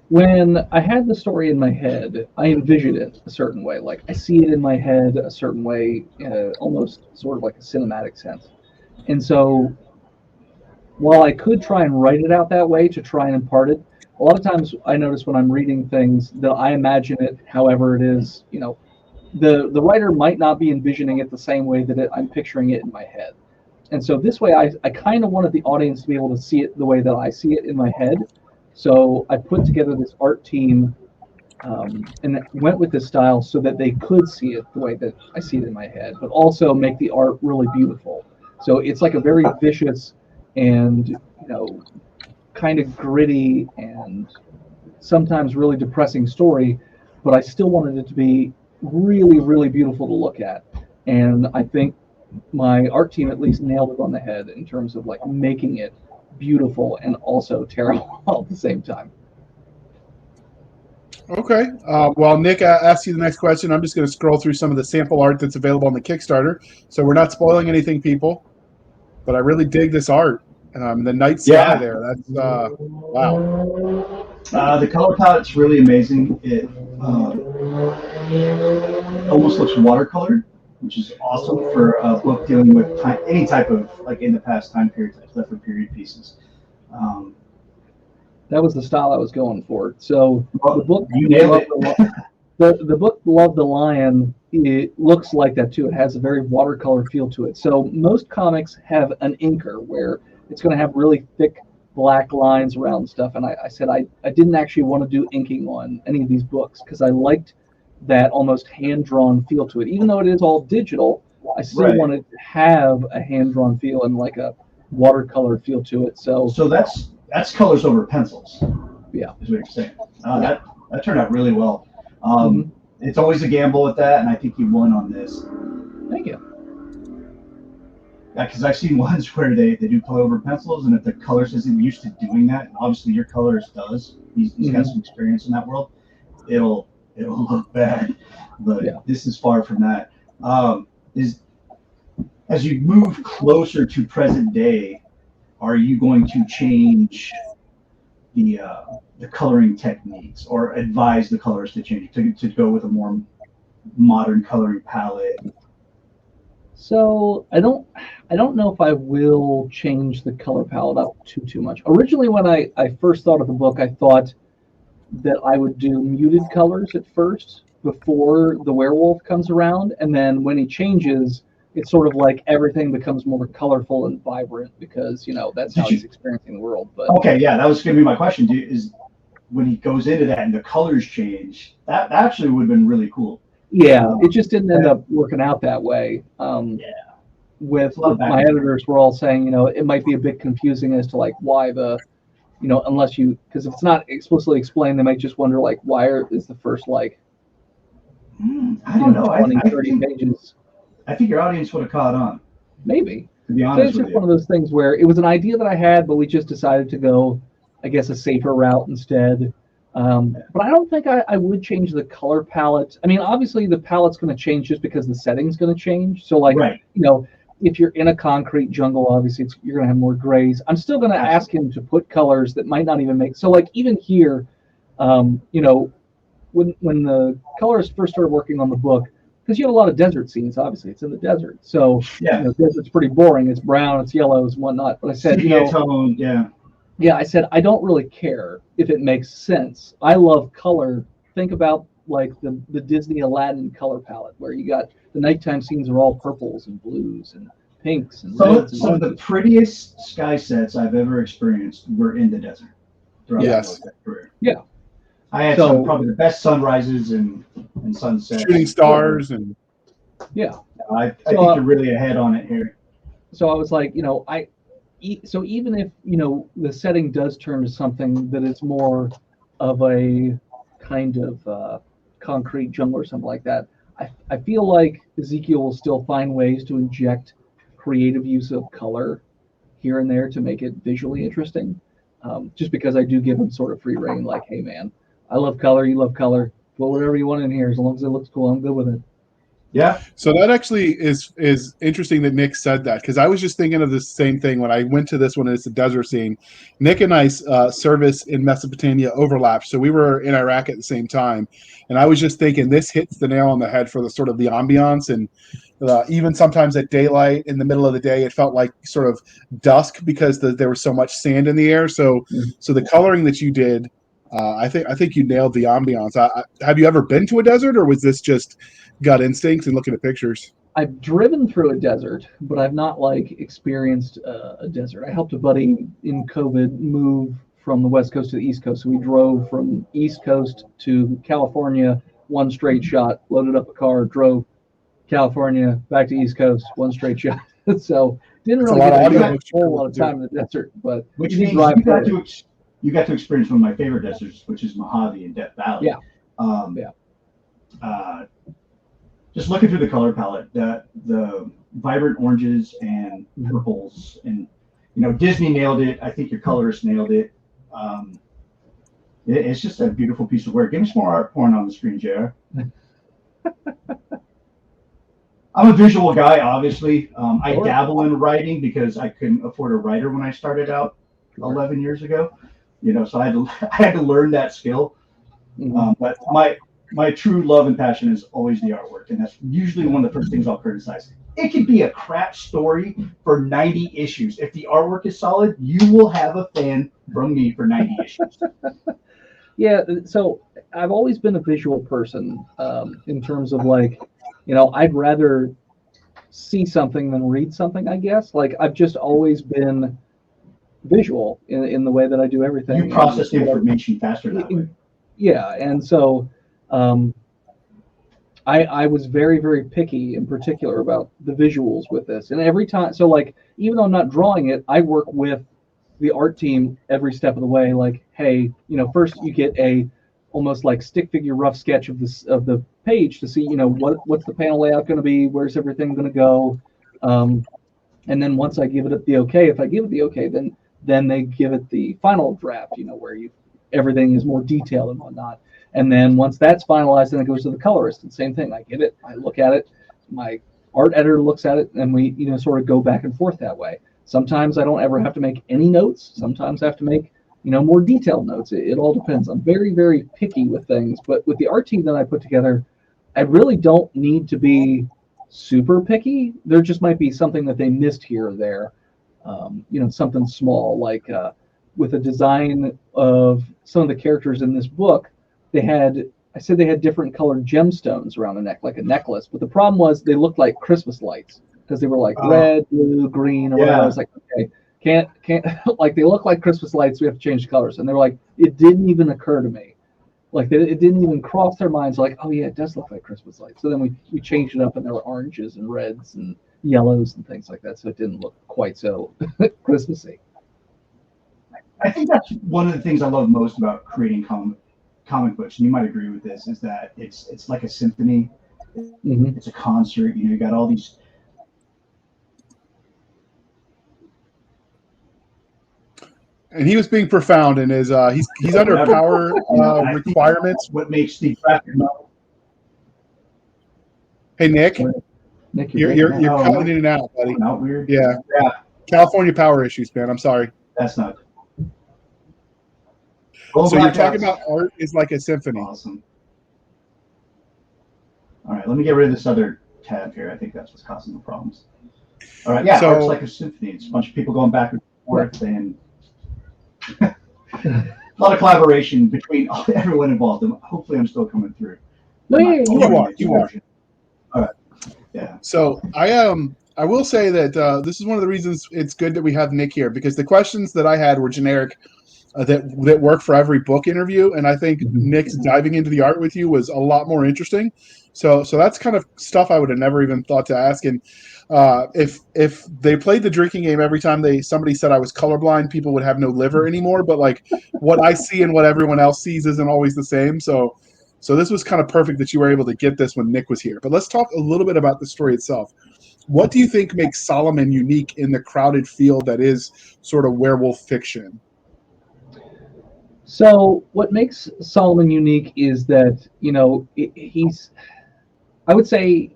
when I had the story in my head, I envisioned it a certain way. Like, I see it in my head a certain way, almost sort of like a cinematic sense. And so while I could try and write it out that way to try and impart it, a lot of times I notice when I'm reading things that I imagine it however it is, the writer might not be envisioning it the same way that I'm picturing it in my head. And so this way I kind of wanted the audience to be able to see it the way that I see it in my head. So I put together this art team and went with this style so that they could see it the way that I see it in my head, but also make the art really beautiful. So it's like a very vicious and, kind of gritty and sometimes really depressing story, but I still wanted it to be really, really beautiful to look at. And I think my art team at least nailed it on the head in terms of like making it beautiful and also terrible all at the same time. Okay. Well, Nick asked you the next question. I'm just going to scroll through some of the sample art that's available on the Kickstarter. So we're not spoiling anything, people, but I really dig this art. The night sky there. That's wow. The color palette's really amazing. It almost looks watercolored, which is awesome for a book dealing with any type of, like, in the past time period, left for period pieces. That was the style I was going for. So the book, you nailed it. The book Love the Lion, it looks like that too. It has a very watercolor feel to it. So most comics have an inker where it's going to have really thick black lines around stuff. And I said I didn't actually want to do inking on any of these books because I liked that almost hand-drawn feel to it. Even though it is all digital, I still wanted to have a hand-drawn feel and like a watercolor feel to it. So that's colors over pencils. Yeah, is what you're saying. That turned out really well. It's always a gamble with that, and I think you won on this. Thank you. Yeah, because I've seen ones where they do color over pencils, and if the colorist isn't used to doing that, and obviously your colorist does, he's got some experience in that world, it'll look bad. But this is far from that. As you move closer to present day, are you going to change the coloring techniques, or advise the colorist to change to go with a more modern coloring palette? So I don't know if I will change the color palette up too much. Originally, when I first thought of the book, I thought that I would do muted colors at first before the werewolf comes around, and then when he changes, it's sort of like everything becomes more colorful and vibrant because that's how he's experiencing the world. But okay, yeah, that was going to be my question. Is when he goes into that and the colors change, that actually would have been really cool. Yeah, it just didn't end up working out that way. With my editors were all saying, it might be a bit confusing as to like why unless because if it's not explicitly explained, they might just wonder like why is the first like I don't know 20, 30 pages. I think your audience would have caught on. Maybe. To be honest, it's just one of those things where it was an idea that I had, but we just decided to go, I guess, a safer route instead. But I don't think I would change the color palette. I mean, obviously the palette's going to change just because the setting's going to change. So like, if you're in a concrete jungle, obviously you're going to have more grays. I'm still going to ask him to put colors that might not even make. So like even here, when the colorist first started working on the book, because you have a lot of desert scenes, obviously it's in the desert. So the desert's pretty boring. It's brown, it's yellows and whatnot. But I said, I said, I don't really care if it makes sense. I love color. Think about like the Disney Aladdin color palette where you got the nighttime scenes are all purples and blues and pinks and reds. Some of the prettiest sky sets I've ever experienced were in the desert throughout my career. Yeah. I had some probably the best sunrises and sunsets. Shooting stars and I think you're really ahead on it here. So I was like, so even if the setting does turn to something that is more of a kind of concrete jungle or something like that, I feel like Ezekiel will still find ways to inject creative use of color here and there to make it visually interesting. Just because I do give him sort of free reign, like, hey man, I love color, you love color, put whatever you want in here as long as it looks cool, I'm good with it. Yeah. So that actually is interesting that Nick said that, because I was just thinking of the same thing when I went to this one. It's a desert scene. Nick and I's service in Mesopotamia overlapped, so we were in Iraq at the same time, and I was just thinking this hits the nail on the head for the sort of the ambiance, and even sometimes at daylight in the middle of the day, it felt like sort of dusk because there was so much sand in the air. So the coloring that you did, I think you nailed the ambiance. Have you ever been to a desert, or was this just gut instinct and looking at pictures? I've driven through a desert, but I've not experienced a desert. I helped a buddy in COVID move from the West Coast to the East Coast. So we drove from East Coast to California, one straight shot, loaded up a car, drove California back to East Coast, one straight shot. So didn't really get a whole lot of time in the desert, but which means you got to experience one of my favorite deserts, which is Mojave in Death Valley. Just looking through the color palette, the vibrant oranges and purples, and Disney nailed it. I think your colorist nailed it. It's just a beautiful piece of work. Give me some more art porn on the screen, JR. I'm a visual guy, obviously. I Sure. dabble in writing because I couldn't afford a writer when I started out 11 years ago. So I had to learn that skill. But my true love and passion is always the artwork, and that's usually one of the first things I'll criticize. It could be a crap story for 90 issues. If the artwork is solid, you will have a fan from me for 90 issues. Yeah, so I've always been a visual person in terms of like, I'd rather see something than read something, I guess. Like I've just always been visual in the way that I do everything. You process information faster that way. Yeah, and so I was very, very picky in particular about the visuals with this. And every time, so like, even though I'm not drawing it, I work with the art team every step of the way. Like, hey, first you get a almost like stick figure rough sketch of the page to see, what's the panel layout going to be, where's everything going to go, and then once I give it the okay, if I give it the okay, then they give it the final draft, where everything is more detailed and whatnot. And then once that's finalized, then it goes to the colorist. And same thing, I get it, I look at it, my art editor looks at it, and we sort of go back and forth that way. Sometimes I don't ever have to make any notes. Sometimes I have to make more detailed notes. It all depends. I'm very, very picky with things. But with the art team that I put together, I really don't need to be super picky. There just might be something that they missed here or there. Something small, like with a design of some of the characters in this book, I said they had different colored gemstones around the neck, like a necklace. But the problem was they looked like Christmas lights because they were like red, blue, green, or whatever. I was like, okay, can't like they look like Christmas lights. We have to change the colors. And they were like, it didn't even occur to me. Like it didn't even cross their minds. Like, oh yeah, it does look like Christmas lights. So then we changed it up, and there were oranges and reds and yellows and things like that. So it didn't look quite so Christmassy. I think that's one of the things I love most about creating comic books, and you might agree with this, is that it's like a symphony. Mm-hmm. It's a concert. You got all these. And he was being profound in his. He's under power requirements. What makes the graphic novel? Hey Nick, you're cutting in and out, buddy. Not weird. Yeah. California power issues, man. I'm sorry. That's not. So you're talking about art is like a symphony. Awesome. All right, let me get rid of this other tab here. I think that's what's causing the problems. All right, so art's like a symphony. It's a bunch of people going back and forth, and a lot of collaboration between everyone involved. And hopefully, I'm still coming through. No, you are. All right. Yeah. So I will say that this is one of the reasons it's good that we have Nick here, because the questions that I had were generic. That work for every book interview, and I think Nick's diving into the art with you was a lot more interesting. So that's kind of stuff I would have never even thought to ask. And if they played the drinking game every time somebody said I was colorblind, people would have no liver anymore. But like what I see and what everyone else sees isn't always the same. So this was kind of perfect that you were able to get this when Nick was here. But let's talk a little bit about the story itself. What do you think makes Solomon unique in the crowded field that is sort of werewolf fiction? So what makes Solomon unique is that, I would say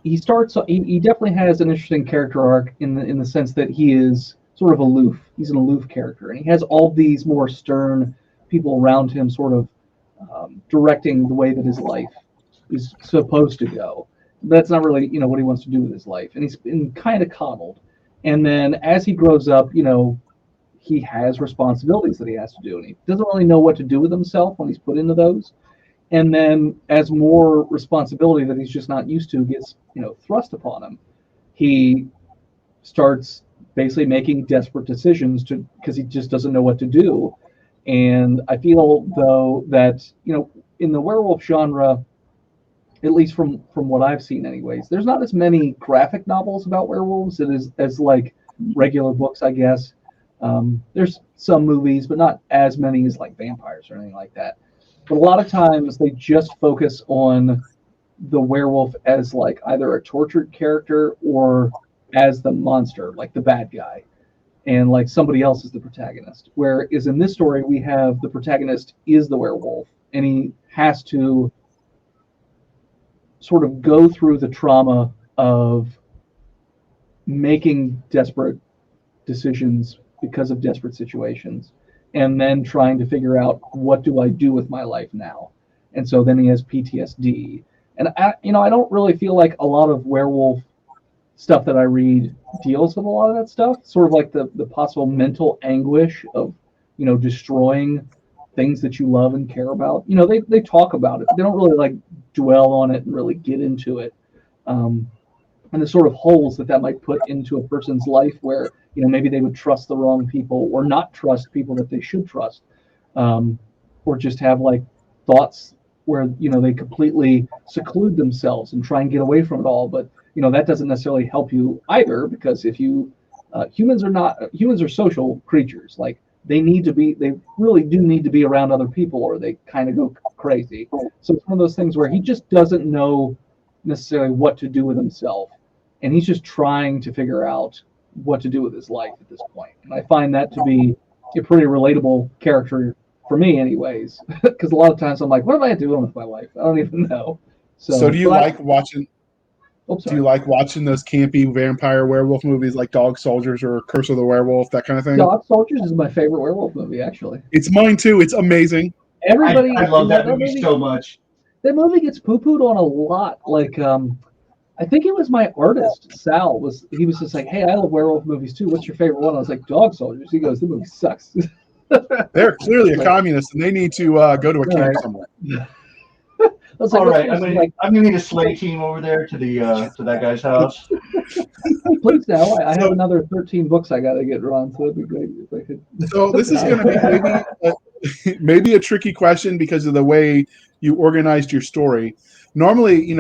he definitely has an interesting character arc in the sense that he is sort of aloof. He's an aloof character, and he has all these more stern people around him sort of directing the way that his life is supposed to go. That's not really, what he wants to do with his life. And he's been kind of coddled. And then as he grows up, he has responsibilities that he has to do, and he doesn't really know what to do with himself when he's put into those. And then as more responsibility that he's just not used to gets, thrust upon him, he starts basically making desperate decisions because he just doesn't know what to do. And I feel, though, that, in the werewolf genre, at least from what I've seen anyways, there's not as many graphic novels about werewolves as like regular books, I guess. There's some movies, but not as many as like vampires or anything like that. But a lot of times they just focus on the werewolf as like either a tortured character or as the monster, like the bad guy, and like somebody else is the protagonist. Whereas in this story, we have the protagonist is the werewolf, and he has to sort of go through the trauma of making desperate decisions because of desperate situations, and then trying to figure out, what do I do with my life now? And so then he has PTSD. And I don't really feel like a lot of werewolf stuff that I read deals with a lot of that stuff. Sort of like the possible mental anguish of, destroying things that you love and care about. They talk about it. They don't really like dwell on it and really get into it. And the sort of holes that might put into a person's life where, maybe they would trust the wrong people or not trust people that they should trust, or just have like thoughts where, they completely seclude themselves and try and get away from it all. But, that doesn't necessarily help you either, because if humans are social creatures. Like they really do need to be around other people or they kind of go crazy. So it's one of those things where he just doesn't know necessarily what to do with himself. And he's just trying to figure out what to do with his life at this point. And I find that to be a pretty relatable character for me anyways, because a lot of times I'm like, what am I doing with my life? I don't even know. So do you like watching those campy vampire werewolf movies like Dog Soldiers or Curse of the Werewolf, that kind of thing? Dog Soldiers is my favorite werewolf movie, actually. It's mine too. It's amazing. I love that movie so much. That movie gets poo-pooed on a lot. Like, I think it was my artist, Sal, he was just like, hey, I love werewolf movies too. What's your favorite one? I was like, Dog Soldiers. He goes, the movie sucks. They're clearly a communist and they need to go to a camp somewhere. All right, I'm gonna need a sleigh team over there to that guy's house. Please now. I have another 13 books I gotta get, Ron, so it'd be great if I could. So this is gonna be maybe a tricky question because of the way you organized your story. Normally,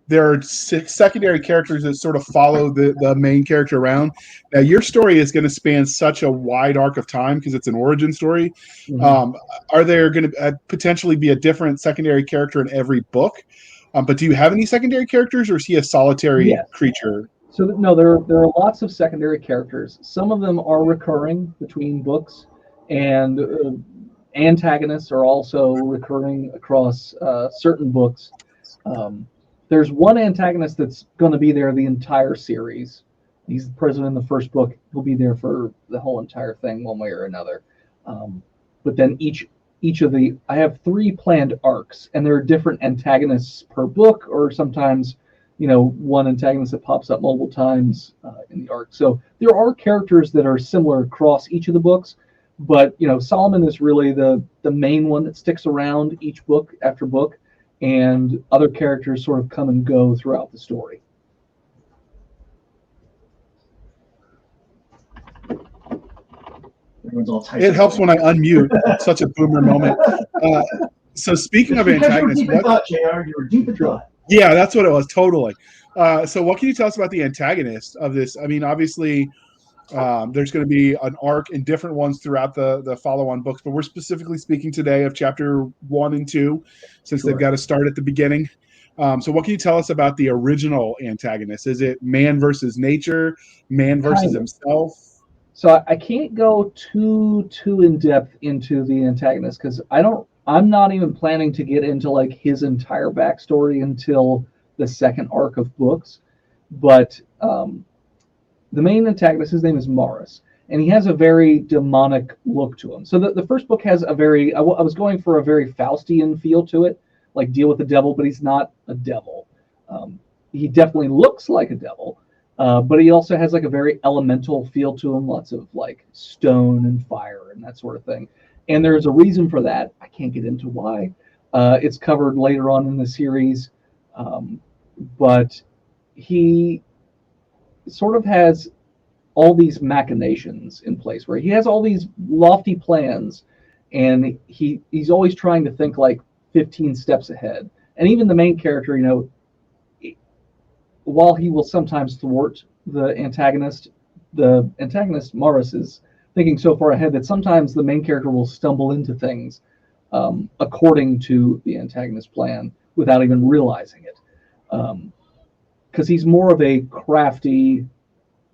there are secondary characters that sort of follow the main character around. Now, your story is going to span such a wide arc of time because it's an origin story. Mm-hmm. Are there going to potentially be a different secondary character in every book? But do you have any secondary characters, or is he a solitary creature? So no, there are lots of secondary characters. Some of them are recurring between books, and antagonists are also recurring across certain books. There's one antagonist that's going to be there the entire series. He's present in the first book. He'll be there for the whole entire thing, one way or another. But then each of I have 3 planned arcs, and there are different antagonists per book, or sometimes, one antagonist that pops up multiple times in the arc. So there are characters that are similar across each of the books, but Solomon is really the main one that sticks around each book after book. And other characters sort of come and go throughout the story. It helps when I unmute. Such a boomer moment. So speaking of antagonists, you were deep in thought. Yeah, that's what it was. Totally. So what can you tell us about the antagonist of this? I mean, obviously, there's going to be an arc in different ones throughout the follow-on books, but we're specifically speaking today of chapter 1 and 2, since they've got to start at the beginning. So what can you tell us about the original antagonist? Is it man versus nature, man versus himself? So I can't go too in depth into the antagonist, because I'm not even planning to get into like his entire backstory until the second arc of books. But the main antagonist, his name is Morris, and he has a very demonic look to him. So the first book has I was going for a very Faustian feel to it, like deal with the devil, but he's not a devil. He definitely looks like a devil, but he also has like a very elemental feel to him, lots of like stone and fire and that sort of thing. And there's a reason for that. I can't get into why. It's covered later on in the series, but he sort of has all these machinations in place where he has all these lofty plans, and he's always trying to think like 15 steps ahead. And even the main character, while he will sometimes thwart the antagonist Morris is thinking so far ahead that sometimes the main character will stumble into things according to the antagonist plan without even realizing it. Because he's more of a crafty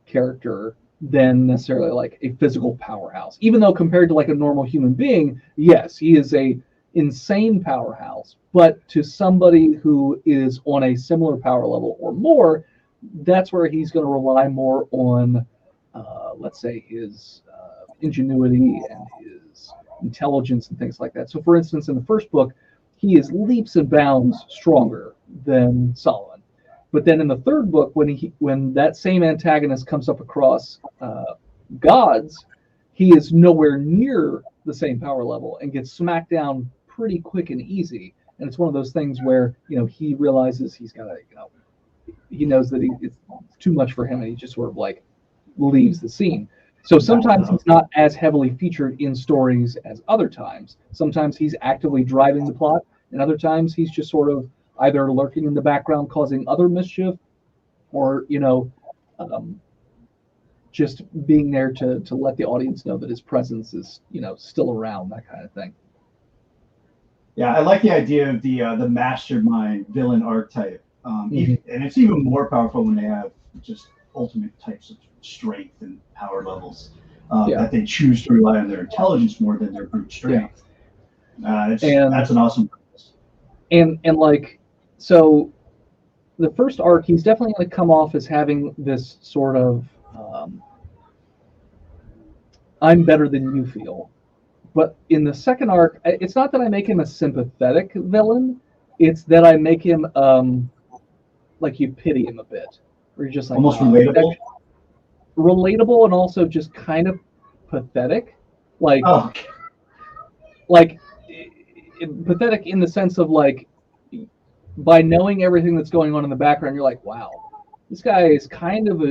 character than necessarily like a physical powerhouse. Even though compared to like a normal human being, yes, he is a insane powerhouse. But to somebody who is on a similar power level or more, that's where he's going to rely more on, let's say, his ingenuity and his intelligence and things like that. So, for instance, in the first book, he is leaps and bounds stronger than Solomon. But then in the third book, when that same antagonist comes up across gods, he is nowhere near the same power level and gets smacked down pretty quick and easy. And it's one of those things where, he realizes he's got to, he knows that it's too much for him, and he just sort of like leaves the scene. So sometimes he's not as heavily featured in stories as other times. Sometimes he's actively driving the plot, and other times he's just sort of either lurking in the background causing other mischief, or just being there to let the audience know that his presence is still around, that kind of thing. Yeah, I like the idea of the mastermind villain archetype. And it's even more powerful when they have just ultimate types of strength and power levels that they choose to rely on their intelligence more than their brute strength. That's an awesome purpose. And like, so the first arc, he's definitely going to come off as having this sort of I'm better than you feel. But in the second arc, it's not that I make him a sympathetic villain, it's that I make him like you pity him a bit. Or you're just like almost relatable. Relatable, and also just kind of pathetic. Like pathetic in the sense of like, by knowing everything that's going on in the background, you're like, wow, this guy is kind of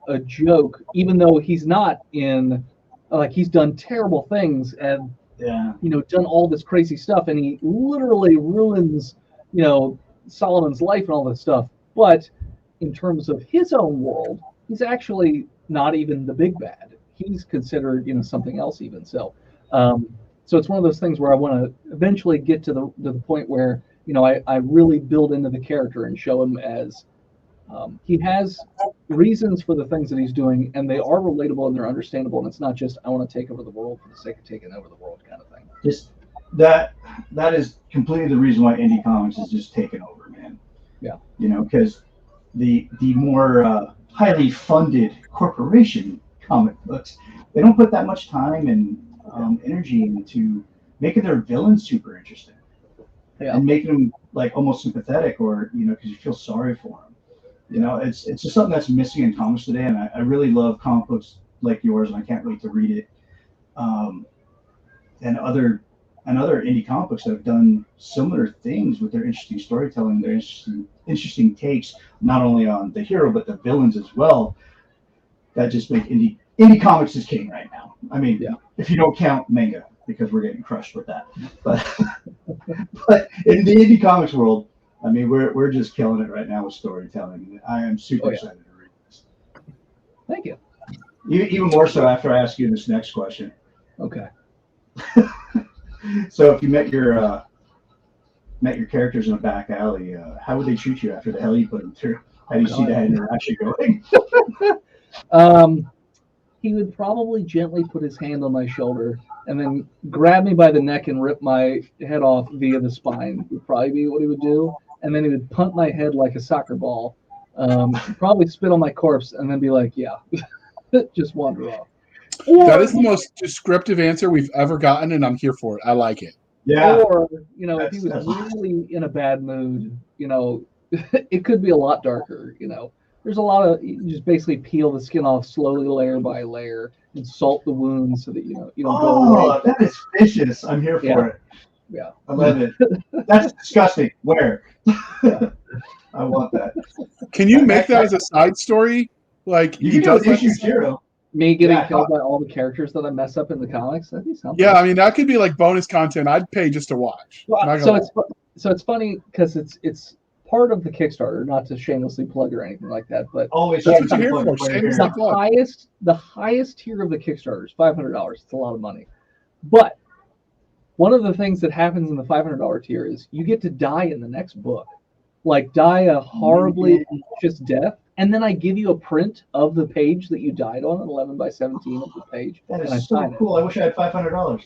a joke, even though he's not in, like, he's done terrible things and done all this crazy stuff, and he literally ruins Solomon's life and all this stuff. But in terms of his own world, he's actually not even the big bad. He's considered something else even. So so it's one of those things where I want to eventually get to the point where I really build into the character and show him as he has reasons for the things that he's doing, and they are relatable and they're understandable, and it's not just I want to take over the world for the sake of taking over the world kind of thing. Just that is completely the reason why indie comics is just taken over, man. Yeah. Because the more highly funded corporation comic books, they don't put that much time and energy into making their villains super interesting. Yeah. And making them like almost sympathetic, or because you feel sorry for them. It's just something that's missing in comics today, and I really love comic books like yours, and I can't wait to read it. And other indie comic books that have done similar things with their interesting storytelling, their interesting takes, not only on the hero but the villains as well. That just make indie comics is king right now. I mean, if you don't count manga, because we're getting crushed with that, but in the indie comics world, I mean, we're just killing it right now with storytelling. I am super excited to read this. Thank you. Even more so after I ask you this next question. Okay. So if you met your characters in a back alley, how would they treat you after the hell you put them through? How do you see that interaction going? He would probably gently put his hand on my shoulder and then grab me by the neck and rip my head off via the spine. Would probably be what he would do. And then he would punt my head like a soccer ball, probably spit on my corpse, and then be like, yeah, just wander off. That is the most descriptive answer we've ever gotten, and I'm here for it. I like it. Yeah. Or, if he was really in a bad mood, it could be a lot darker, There's a lot of, you just basically peel the skin off slowly, layer by layer, and salt the wounds so that you don't go away. That is vicious. I'm here for it. Yeah. I love it. That's disgusting. Where? I want that. Can you make that as a side story? Like you can do an issue 0. Me getting killed by all the characters that I mess up in the comics? That'd be something. Yeah, I mean that could be like bonus content. I'd pay just to watch. Well, so it's funny because it's part of the Kickstarter, not to shamelessly plug or anything like that, but always that's what you're here for. The highest tier of the Kickstarter is $500. It's a lot of money, but one of the things that happens in the $500 tier is you get to die in the next book, like die a horribly just death, and then I give you a print of the page that you died on, 11 by 17 of the page. That is so cool. I wish I had $500.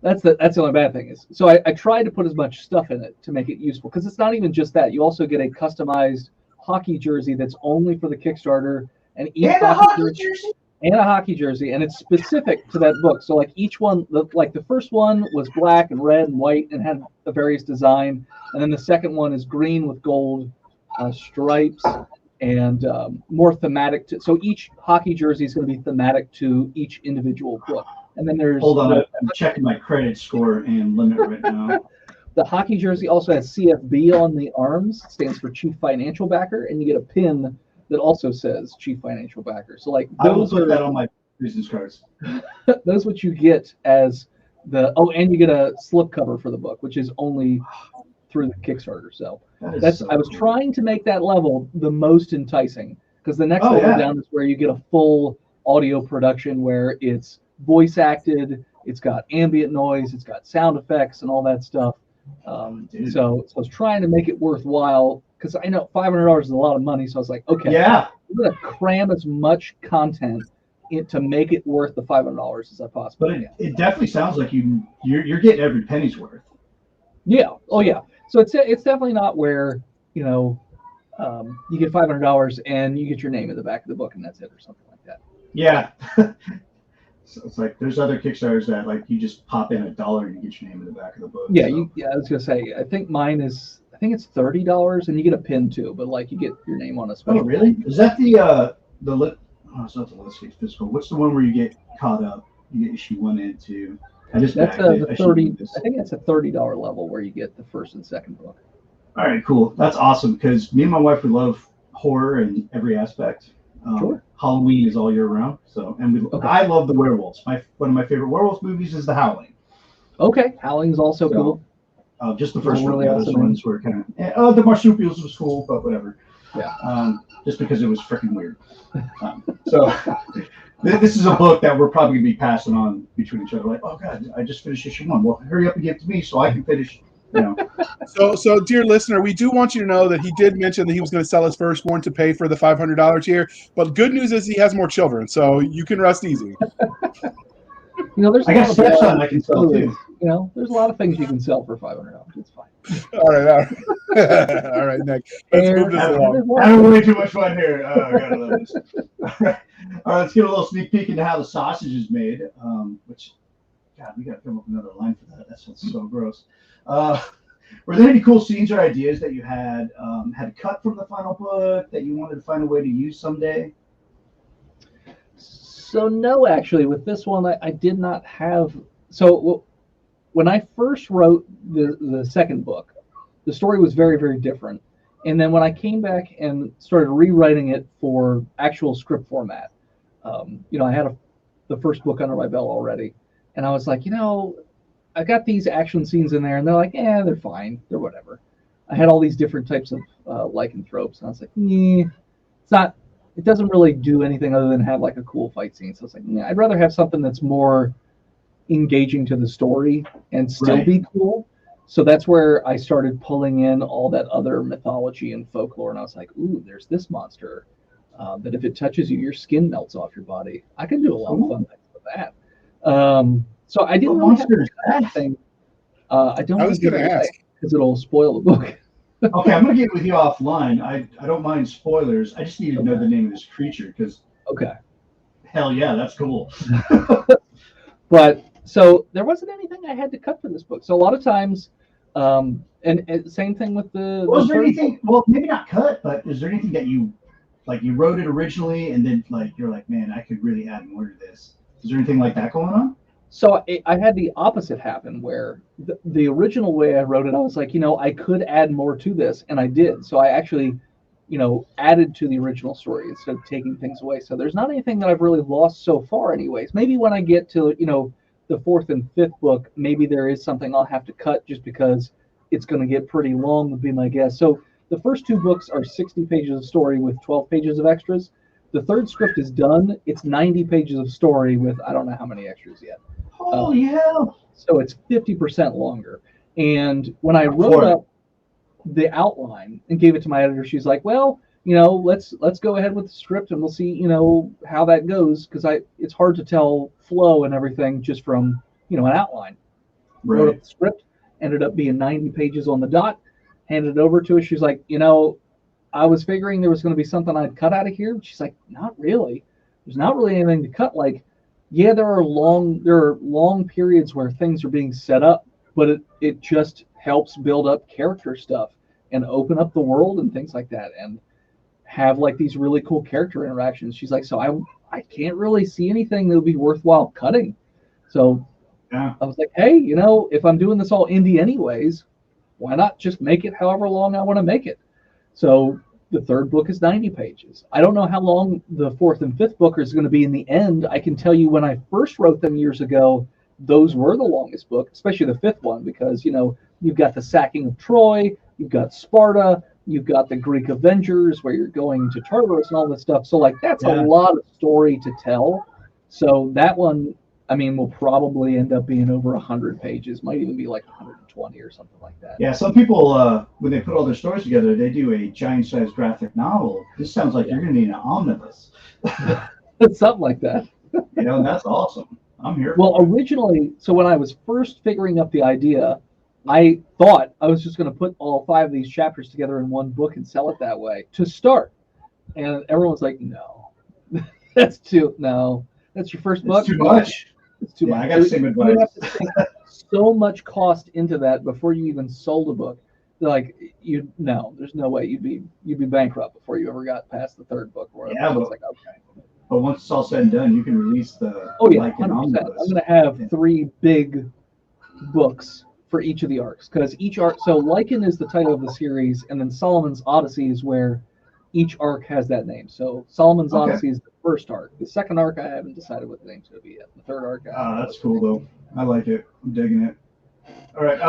That's the only bad thing is. So I tried to put as much stuff in it to make it useful, because it's not even just that. You also get a customized hockey jersey that's only for the Kickstarter, and each And a hockey jersey. and a hockey jersey, and it's specific to that book. So like each one, like the first one was black and red and white and had a various design, and then the second one is green with gold stripes and more thematic. So each hockey jersey is going to be thematic to each individual book. And then there's Hold on, I'm checking my credit score and limit right now. The hockey jersey also has CFB on the arms, stands for Chief Financial Backer, and you get a pin that also says Chief Financial Backer. So like I will put that on my business cards. That's what you get as and you get a slipcover for the book, which is only through the Kickstarter. So I was trying to make that level the most enticing, because the next level down is where you get a full audio production where it's voice acted, it's got ambient noise, it's got sound effects and all that stuff. So I was trying to make it worthwhile, because I know $500 is a lot of money. So I was like, okay, I'm going to cram as much content to make it worth the $500 as I possibly can. But it definitely sounds like you're getting every penny's worth. Yeah. Oh yeah. So it's definitely not where you get $500 and you get your name in the back of the book and that's it, or something like that. Yeah. So it's like there's other Kickstarters that like you just pop in $1 and you get your name in the back of the book. Yeah, I was gonna say I think it's $30 and you get a pin too, but like you get your name on a special. Oh really? Is that it's not the Landscape Physical. What's the one where you get caught up? You get issue 1 and 2. That's the 30. I think that's a $30 level where you get the first and second book. All right, cool. That's awesome, because me and my wife, we love horror in every aspect. Sure. Halloween is all year round. So, I love the werewolves. One of my favorite werewolf movies is The Howling. Okay, Howling is also cool. Just the first one. The other ones were kind of. The marsupials was cool, but whatever. Yeah. Just because it was freaking weird. So this is a book that we're probably gonna be passing on between each other. Like, oh god, I just finished issue 1. Well, hurry up and give it to me so I can finish. So dear listener, we do want you to know that he did mention that he was going to sell his firstborn to pay for the $500 here. But good news is he has more children, so you can rest easy. There's I got a stepson I can sell too. There's a lot of things you can sell for $500. It's fine. All right, all right, Nick. Let's move this along. I have way too much fun here. I gotta love this. All right, let's get a little sneak peek into how the sausage is made. Which, God, we gotta come up with another line for that. That sounds so gross. Were there any cool scenes or ideas that you had cut from the final book that you wanted to find a way to use someday? So no, actually, with this one, I did not have. So when I first wrote the second book, the story was very, very different. And then when I came back and started rewriting it for actual script format, I had the first book under my belt already, and I was like, I got these action scenes in there, and they're like, they're fine, they're whatever. I had all these different types of lycanthropes, and I was like, it's not. It doesn't really do anything other than have like a cool fight scene. So it's like, I'd rather have something that's more engaging to the story and still be cool. So that's where I started pulling in all that other mythology and folklore, and I was like, ooh, there's this monster that if it touches you, your skin melts off your body. I can do a lot of fun things with that. So I didn't really have anything. I was going to ask because it'll spoil the book. Okay, I'm going to get with you offline. I don't mind spoilers. I just need to know the name of this creature because. Okay. Hell yeah, that's cool. But so there wasn't anything I had to cut for this book. So a lot of times, and same thing with the. Was there anything? Well, maybe not cut, but is there anything that you wrote it originally and then you're like, man, I could really add more to this? Is there anything like that going on? So I had the opposite happen where the original way I wrote it, I was like, I could add more to this, and I did. So I actually, added to the original story instead of taking things away. So there's not anything that I've really lost so far anyways. Maybe when I get to, the 4th and 5th book, maybe there is something I'll have to cut just because it's going to get pretty long, would be my guess. So the first 2 books are 60 pages of story with 12 pages of extras. The 3rd script is done. It's 90 pages of story with I don't know how many extras yet. Holy hell! So it's 50% longer. And when I wrote up the outline and gave it to my editor, she's like, well, let's go ahead with the script and we'll see, how that goes, because it's hard to tell flow and everything just from, an outline. Right. Wrote up the script, ended up being 90 pages on the dot, handed it over to her. She's like, I was figuring there was going to be something I'd cut out of here. She's like, not really. There's not really anything to cut. Like, yeah, there are long periods where things are being set up, but it just helps build up character stuff and open up the world and things like that, and have like these really cool character interactions. She's like, so I can't really see anything that would be worthwhile cutting. So Yeah. I was like, hey, if I'm doing this all indie anyways, why not just make it however long I want to make it? So the third book is 90 pages. I don't know how long the fourth and fifth book is going to be in the end. I can tell you when I first wrote them years ago, those were the longest book, especially the fifth one, because, you've got the sacking of Troy, you've got Sparta, you've got the Greek Avengers where you're going to Tartarus and all this stuff. So, like, that's a lot of story to tell. So that one, will probably end up being over 100 pages, might even be like 120 or something like that. Yeah, some people, when they put all their stories together, they do a giant-sized graphic novel. This sounds like you're going to need an omnibus. Something like that. And that's awesome. I'm here. Well, originally, so when I was first figuring up the idea, I thought I was just going to put all 5 of these chapters together in one book and sell it that way to start. And everyone's like, no, that's your first book. It's too much. It's too much. I got the same advice. You have to sink so much cost into that before you even sold a book. Like, there's no way you'd be bankrupt before you ever got past the third book. Yeah, but like, okay. But once it's all said and done, you can release the Lycan omnibus. I'm going to have 3 big books for each of the arcs, because each arc. So Lycan is the title of the series, and then Solomon's Odyssey is where each arc has that name. So Solomon's Odyssey is the first arc. The second arc, I haven't decided what the name's going to be yet. The third arc, that's cool though. I like it. I'm digging it. All right.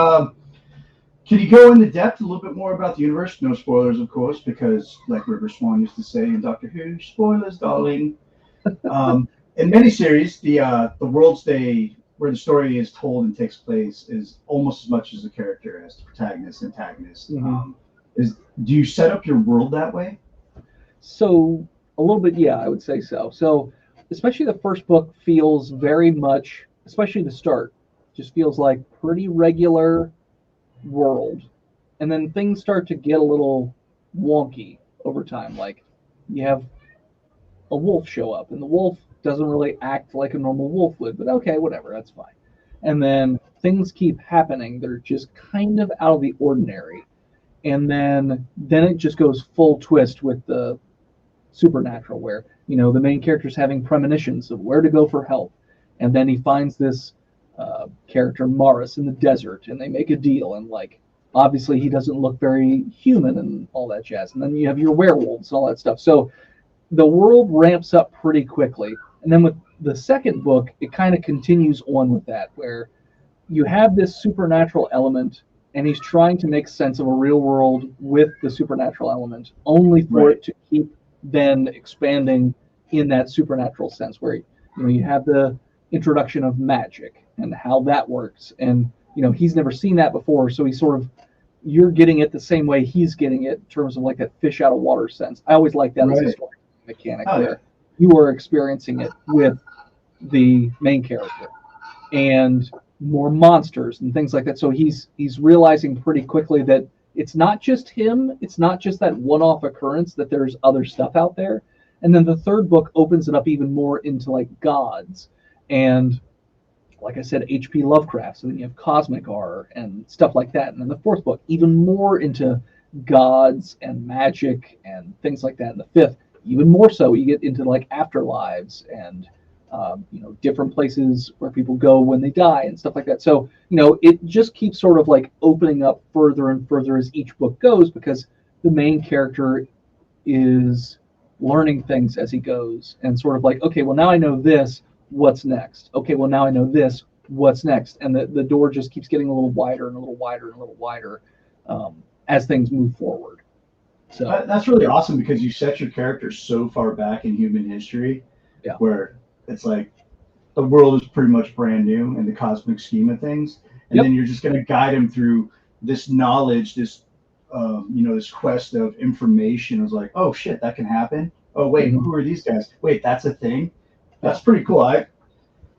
Can you go into depth a little bit more about the universe? No spoilers, of course, because like River Swan used to say in Doctor Who, spoilers, darling. In many series, the worlds where the story is told and takes place is almost as much as the character as the protagonist, antagonist. Mm-hmm. Do you set up your world that way? So a little bit, yeah, I would say so. So especially the first book feels very much, especially the start, just feels like pretty regular world. And then things start to get a little wonky over time. Like, you have a wolf show up, and the wolf doesn't really act like a normal wolf would, but okay, whatever, that's fine. And then things keep happening. They're just kind of out of the ordinary. And then it just goes full twist with the supernatural, where, the main character's having premonitions of where to go for help. And then he finds this character, Morris, in the desert, and they make a deal. And, like, obviously he doesn't look very human and all that jazz. And then you have your werewolves and all that stuff. So the world ramps up pretty quickly. And then with the second book, it kind of continues on with that, where you have this supernatural element, and he's trying to make sense of a real world with the supernatural element, only for it to keep then expanding in that supernatural sense, where you have the introduction of magic and how that works. And he's never seen that before, so he's sort of, you're getting it the same way he's getting it in terms of like that fish out of water sense. I always like that as a story mechanic, where you are experiencing it with the main character and more monsters and things like that. So he's realizing pretty quickly that it's not just him, it's not just that one-off occurrence, that there's other stuff out there. And then the third book opens it up even more into like gods and, like I said, H.P. Lovecraft. So then you have cosmic horror and stuff like that. And then the fourth book, even more into gods and magic and things like that. And the fifth, even more so, you get into like afterlives and different places where people go when they die and stuff like that. So it just keeps sort of like opening up further and further as each book goes, because the main character is learning things as he goes, and sort of like, okay, well, now I know this, what's next? Okay, well, now I know this, what's next? And the door just keeps getting a little wider and a little wider and a little wider as things move forward. So that's really awesome, because you set your character so far back in human history, where it's like the world is pretty much brand new in the cosmic scheme of things, and then you're just going to guide him through this knowledge, this this quest of information. It's like, oh shit, that can happen. Oh wait, who are these guys? Wait, that's a thing. That's pretty cool.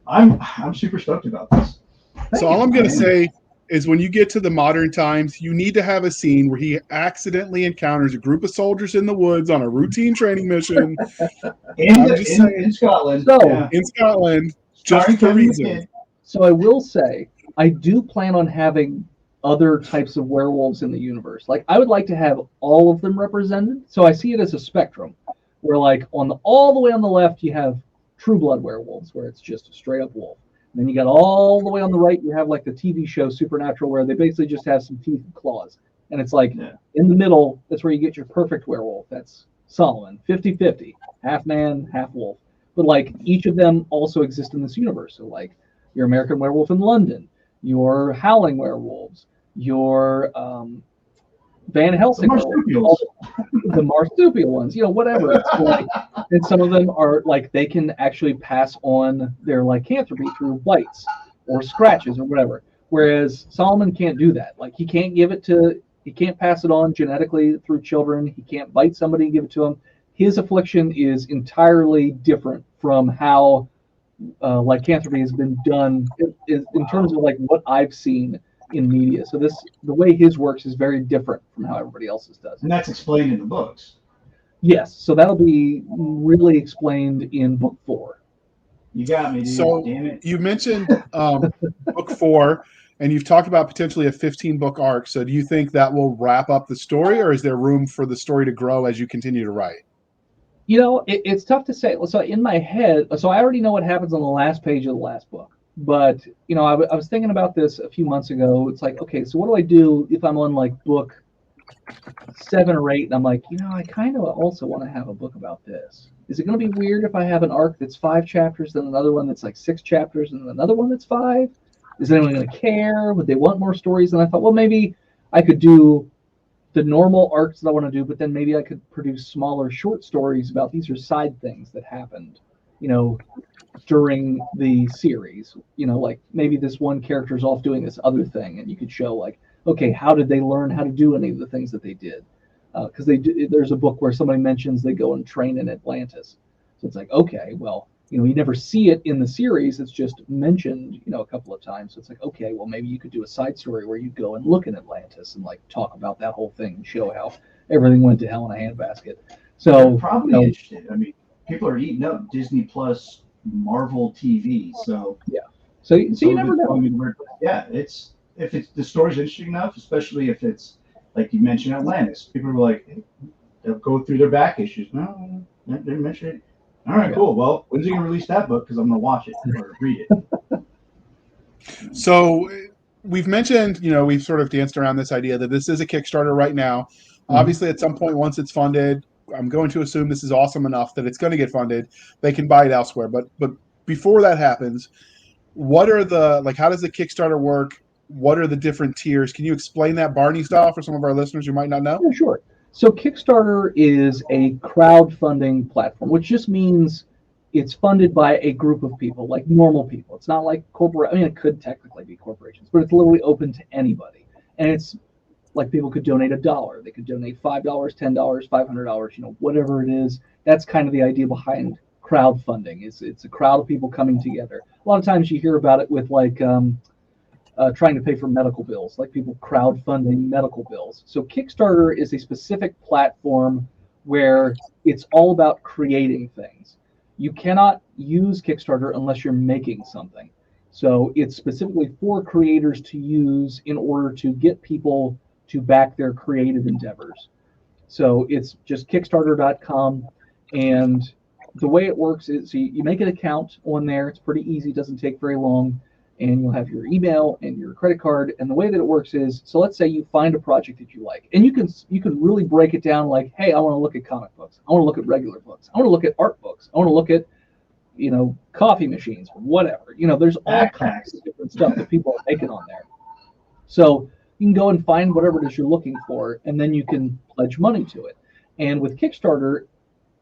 I'm super stoked about this. So all I'm going to say is when you get to the modern times, you need to have a scene where he accidentally encounters a group of soldiers in the woods on a routine training mission. In Scotland. So, in Scotland, just Starring for Kevin reasons. McKidd. So I will say, I do plan on having other types of werewolves in the universe. Like, I would like to have all of them represented. So I see it as a spectrum, where like all the way on the left you have true blood werewolves, where it's just a straight up wolf. And then you got all the way on the right, you have like the TV show Supernatural, where they basically just have some teeth and claws. And it's like in the middle, that's where you get your perfect werewolf. That's Solomon, 50-50, half man, half wolf. But like each of them also exist in this universe. So like your American Werewolf in London, your Howling Werewolves, your Van Helsing, the marsupial ones, whatever. It's like, and some of them are like they can actually pass on their lycanthropy through bites or scratches or whatever. Whereas Solomon can't do that. Like he can't pass it on genetically through children. He can't bite somebody and give it to them. His affliction is entirely different from how lycanthropy has been done in terms of like what I've seen in media. So the way his works is very different from how everybody else's does. And that's explained in the books. Yes, so that'll be really explained in book 4. You got me, dude. So damn it. You mentioned book 4, and you've talked about potentially a 15-book arc. So do you think that will wrap up the story, or is there room for the story to grow as you continue to write? It's tough to say. So in my head, so I already know what happens on the last page of the last book. But, I was thinking about this a few months ago. It's like, okay, so what do I do if I'm on like book 7 or 8 and I'm like, I kind of also want to have a book about this. Is it going to be weird if I have an arc that's 5 chapters, then another one that's like 6 chapters, and another one that's 5? Is anyone going to care? Would they want more stories? And I thought, well, maybe I could do the normal arcs that I want to do, but then maybe I could produce smaller short stories about these are side things that happened, during the series. Like maybe this one character is off doing this other thing, and you could show like, okay, how did they learn how to do any of the things that they did? Because there's a book where somebody mentions they go and train in Atlantis. So it's like, okay, well, you never see it in the series. It's just mentioned, a couple of times. So it's like, okay, well, maybe you could do a side story where you go and look in Atlantis and like talk about that whole thing and show how everything went to hell in a handbasket. So I'm probably interested. I mean, people are eating up Disney Plus Marvel TV, so yeah. So you never know. Yeah, if the story's interesting enough, especially if it's like you mentioned Atlantis. People are like, hey, they'll go through their back issues. No, they didn't mention it. All right, cool. Well, when's he gonna release that book? Because I'm gonna watch it or read it. So we've mentioned, we've sort of danced around this idea that this is a Kickstarter right now. Mm-hmm. Obviously, at some point, once it's funded, I'm going to assume this is awesome enough that it's going to get funded. They can buy it elsewhere. But before that happens, what are how does the Kickstarter work? What are the different tiers? Can you explain that Barney style for some of our listeners who might not know? Yeah, sure. So Kickstarter is a crowdfunding platform, which just means it's funded by a group of people, like normal people. It's not like corporate. I mean, it could technically be corporations, but it's literally open to anybody. And it's like people could donate $1. They could donate $5, $10, $500, whatever it is. That's kind of the idea behind crowdfunding. It's a crowd of people coming together. A lot of times you hear about it with like trying to pay for medical bills, like people crowdfunding medical bills. So Kickstarter is a specific platform where it's all about creating things. You cannot use Kickstarter unless you're making something. So it's specifically for creators to use in order to get people to back their creative endeavors. So it's just Kickstarter.com, and the way it works is you make an account on there. It's pretty easy, doesn't take very long, and you'll have your email and your credit card. And the way that it works is, so let's say you find a project that you like, and you can really break it down like, hey, I want to look at comic books, I want to look at regular books, I want to look at art books, I want to look at coffee machines, whatever. There's all kinds of different stuff that people are making on there. So you can go and find whatever it is you're looking for, and then you can pledge money to it. And with Kickstarter,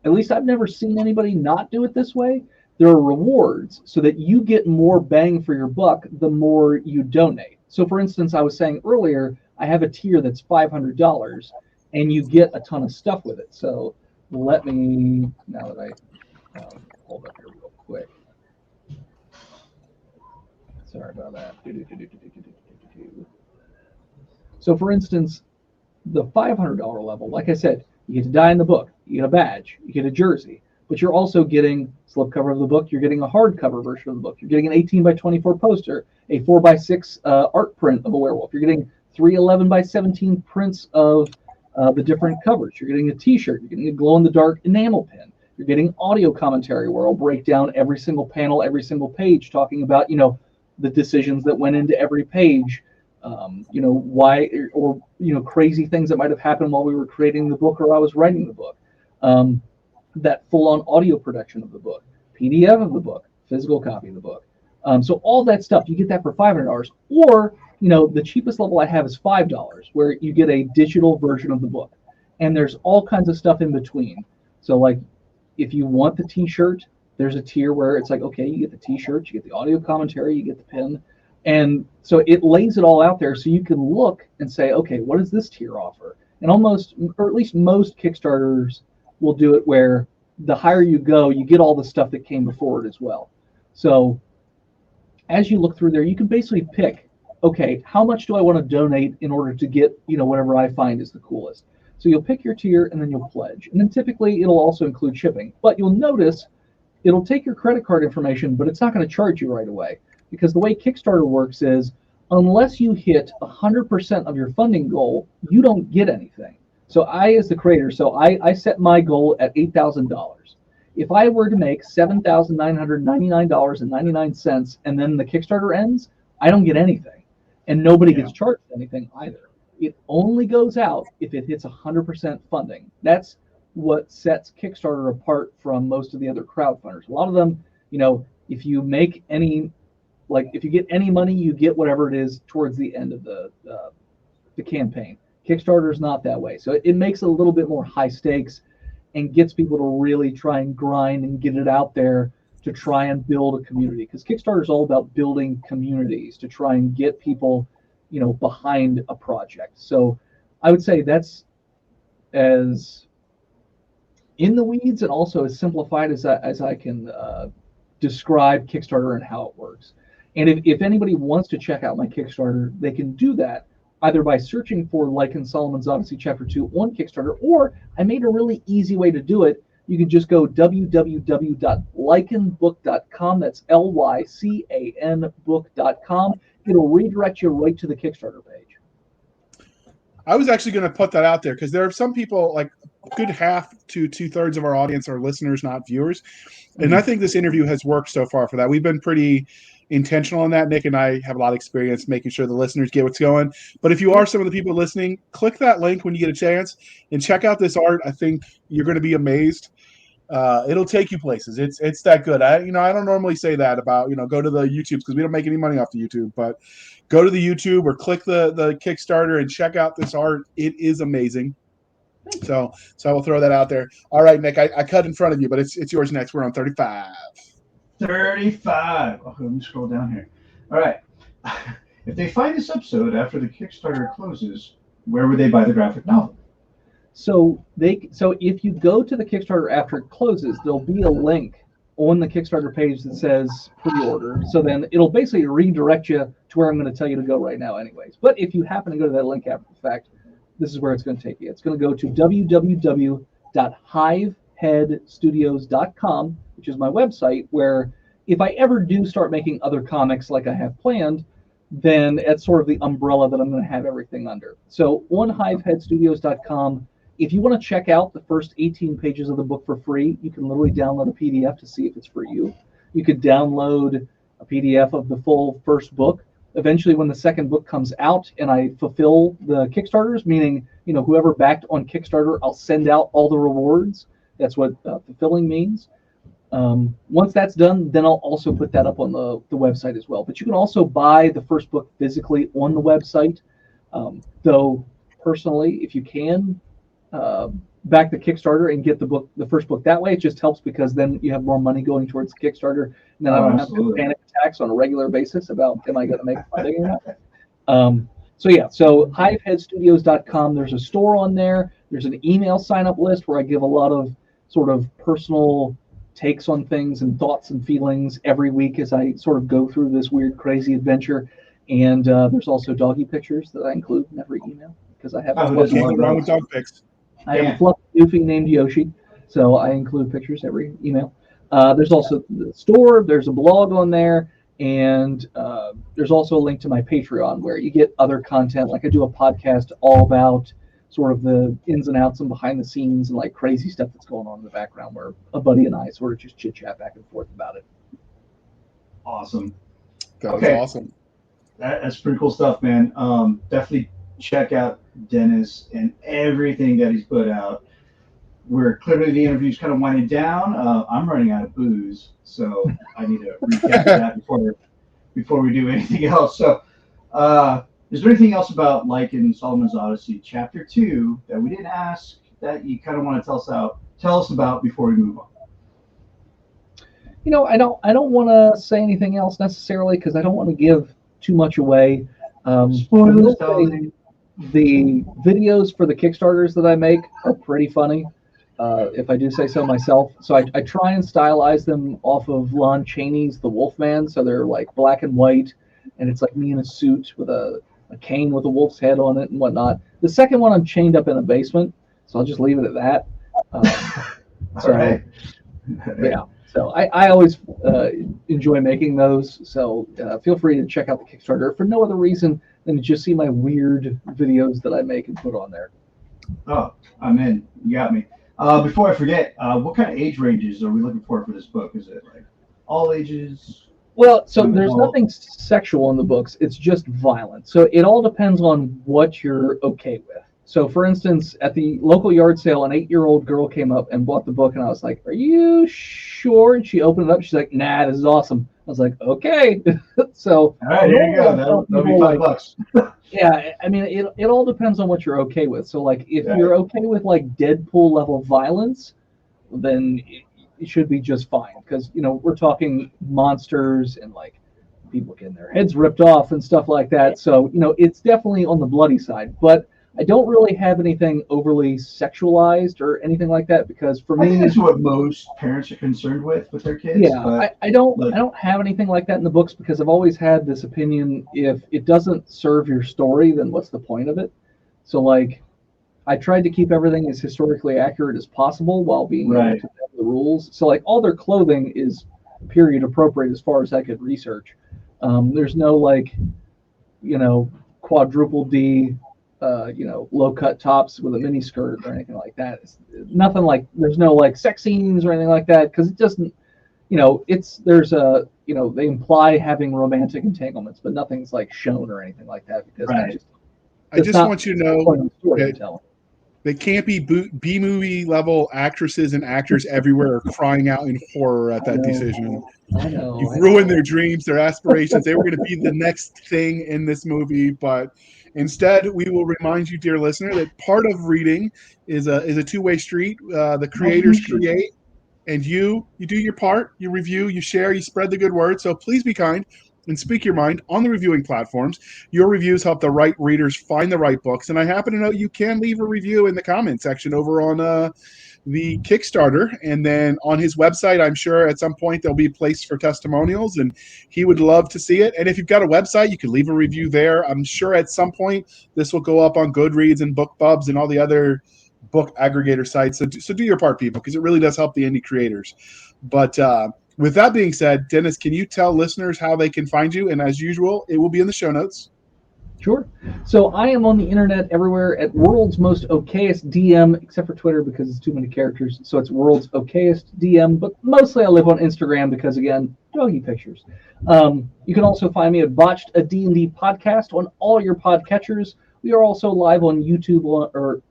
at least I've never seen anybody not do it this way. There are rewards so that you get more bang for your buck the more you donate. So for instance, I was saying earlier, I have a tier that's $500, and you get a ton of stuff with it. So let me, now that I hold up here real quick. Sorry about that. So for instance, the $500 level, like I said, you get to die in the book, you get a badge, you get a jersey, but you're also getting slipcover of the book, you're getting a hardcover version of the book, you're getting an 18 by 24 poster, a 4 by 6 art print of a werewolf, you're getting 3 11 by 17 prints of the different covers, you're getting a t-shirt, you're getting a glow-in-the-dark enamel pin, you're getting audio commentary where I'll break down every single panel, every single page, talking about, the decisions that went into every page, why, or, crazy things that might have happened while we were creating the book or I was writing the book. That full-on audio production of the book, PDF of the book, physical copy of the book. So all that stuff, you get that for $500. Or, the cheapest level I have is $5, where you get a digital version of the book. And there's all kinds of stuff in between. So, like, if you want the t-shirt, there's a tier where it's like, okay, you get the t-shirt, you get the audio commentary, you get the pin. And so it lays it all out there so you can look and say, okay, what does this tier offer? And almost, or at least most Kickstarters will do it where the higher you go, you get all the stuff that came before it as well. So as you look through there, you can basically pick, okay, how much do I want to donate in order to get, whatever I find is the coolest. So you'll pick your tier and then you'll pledge. And then typically it'll also include shipping. But you'll notice it'll take your credit card information, but it's not going to charge you right away. Because the way Kickstarter works is, unless you hit 100% of your funding goal, you don't get anything. So I, as the creator, I set my goal at $8,000. If I were to make $7,999.99 and then the Kickstarter ends, I don't get anything. And nobody gets charged anything either. It only goes out if it hits 100% funding. That's what sets Kickstarter apart from most of the other crowdfunders. A lot of them, if you make any, if you get any money, you get whatever it is towards the end of the campaign. Kickstarter is not that way. So it makes it a little bit more high stakes and gets people to really try and grind and get it out there to try and build a community. Because Kickstarter is all about building communities to try and get people, behind a project. So I would say that's as in the weeds and also as simplified as I can describe Kickstarter and how it works. And if anybody wants to check out my Kickstarter, they can do that either by searching for Lycan Solomon's Odyssey Chapter 2 on Kickstarter, or I made a really easy way to do it. You can just go www.lycanbook.com. That's Lycan book.com. It'll redirect you right to the Kickstarter page. I was actually going to put that out there because there are some people, like a good half to 2/3 of our audience are listeners, not viewers. And I think this interview has worked so far for that. We've been pretty intentional on that. Nick and I have a lot of experience making sure the listeners get what's going. But if you are some of the people listening, click that link when you get a chance and check out this art. I think you're going to be amazed. It'll take you places. It's that good. I don't normally say that about, go to the YouTube because we don't make any money off the YouTube, but go to the YouTube or click the Kickstarter and check out this art. It is amazing. So I will throw that out there. All right, Nick, I cut in front of you, but it's yours next. We're on 35. 35. Okay, let me scroll down here. All right. If they find this episode after the Kickstarter closes, where would they buy the graphic novel? So if you go to the Kickstarter after it closes, there'll be a link on the Kickstarter page that says pre-order. So then it'll basically redirect you to where I'm going to tell you to go right now anyways. But if you happen to go to that link after the fact, this is where it's going to take you. It's going to go to www.hiveheadstudios.com, which is my website, where if I ever do start making other comics like I have planned, then it's sort of the umbrella that I'm going to have everything under. So on hiveheadstudios.com, if you want to check out the first 18 pages of the book for free, you can literally download a PDF to see if it's for you. You could download a PDF of the full first book. Eventually, when the second book comes out and I fulfill the Kickstarters, meaning, whoever backed on Kickstarter, I'll send out all the rewards. That's what fulfilling means. Once that's done, then I'll also put that up on the website as well. But you can also buy the first book physically on the website. Though, personally, if you can, back the Kickstarter and get the first book that way, it just helps because then you have more money going towards the Kickstarter, and then I don't have to panic attacks on a regular basis about am I going to make funding or not. So hiveheadstudios.com, there's a store on there. There's an email sign-up list where I give a lot of sort of personal takes on things and thoughts and feelings every week as I sort of go through this weird, crazy adventure. And there's also doggy pictures that I include in every email because I have Oh, a who fluffy, doesn't Nothing wrong with dog pics. I have a fluffy doofy named Yoshi, so I include pictures every email. There's also the store. There's a blog on there, and there's also a link to my Patreon where you get other content. Like I do a podcast all about sort of the ins and outs and behind the scenes and like crazy stuff that's going on in the background, where a buddy and I sort of just chit chat back and forth about it. Awesome. That is awesome. That's pretty cool stuff, man. Definitely check out Dennis and everything that he's put out. We're clearly the interview's kind of winding down. I'm running out of booze, so I need to recap that before we do anything else. So, is there anything else about Lycan Solomon's Odyssey Chapter 2 that we didn't ask that you kind of want to tell us about before we move on? You know, I don't want to say anything else necessarily because I don't want to give too much away. Spoilers, darling. The videos for the Kickstarters that I make are pretty funny, if I do say so myself. So I try and stylize them off of Lon Chaney's The Wolfman, so they're like black and white, and it's like me in a suit with a cane with a wolf's head on it and whatnot. The second one I'm chained up in a basement, so I'll just leave it at that. All right. Yeah. So I always enjoy making those. So feel free to check out the Kickstarter for no other reason than to just see my weird videos that I make and put on there. Oh, I'm in. You got me. Before I forget, what kind of age ranges are we looking for this book? Is it like all ages? Well, so there's nothing sexual in the books. It's just violent. So it all depends on what you're okay with. So, for instance, at the local yard sale, an 8-year-old girl came up and bought the book, and I was like, "Are you sure?" And she opened it up. She's like, "Nah, this is awesome." I was like, "Okay." So, all right, here you go. That'll be $5. Yeah, I mean, it all depends on what you're okay with. So, like, if you're okay with like Deadpool level violence, then it should be just fine because we're talking monsters and like people getting their heads ripped off and stuff like that. So, it's definitely on the bloody side, but I don't really have anything overly sexualized or anything like that because for me, that's what most parents are concerned with their kids. Yeah, but I don't have anything like that in the books because I've always had this opinion: if it doesn't serve your story, then what's the point of it? So like, I tried to keep everything as historically accurate as possible while being able to know the rules. So like, all their clothing is period appropriate as far as I could research. There's no like, quadruple D. Low cut tops with a mini skirt or anything like that. It's nothing like there's no like sex scenes or anything like that because it doesn't. They imply having romantic entanglements, but nothing's like shown or anything like that because I just want you to know that they can't be B-movie level actresses and actors everywhere crying out in horror at that decision. I know. You've ruined their dreams, their aspirations. They were going to be the next thing in this movie, but instead, we will remind you, dear listener, that part of reading is a two-way street. The creators create, and you do your part. You review, you share, you spread the good word. So please be kind and speak your mind on the reviewing platforms. Your reviews help the right readers find the right books. And I happen to know you can leave a review in the comment section over on the Kickstarter. And then on his website, I'm sure at some point there'll be a place for testimonials, and he would love to see it. And if you've got a website, you can leave a review there. I'm sure at some point this will go up on Goodreads and BookBubs and all the other book aggregator sites. So do your part, people, because it really does help the indie creators. But with that being said, Dennis, can you tell listeners how they can find you? And as usual, it will be in the show notes. Sure. So I am on the internet everywhere at World's Most Okayest DM, except for Twitter because it's too many characters. So it's World's Okayest DM, but mostly I live on Instagram because, again, doggy pictures. You can also find me at Botched, a D&D podcast on all your podcatchers. We are also live on YouTube, or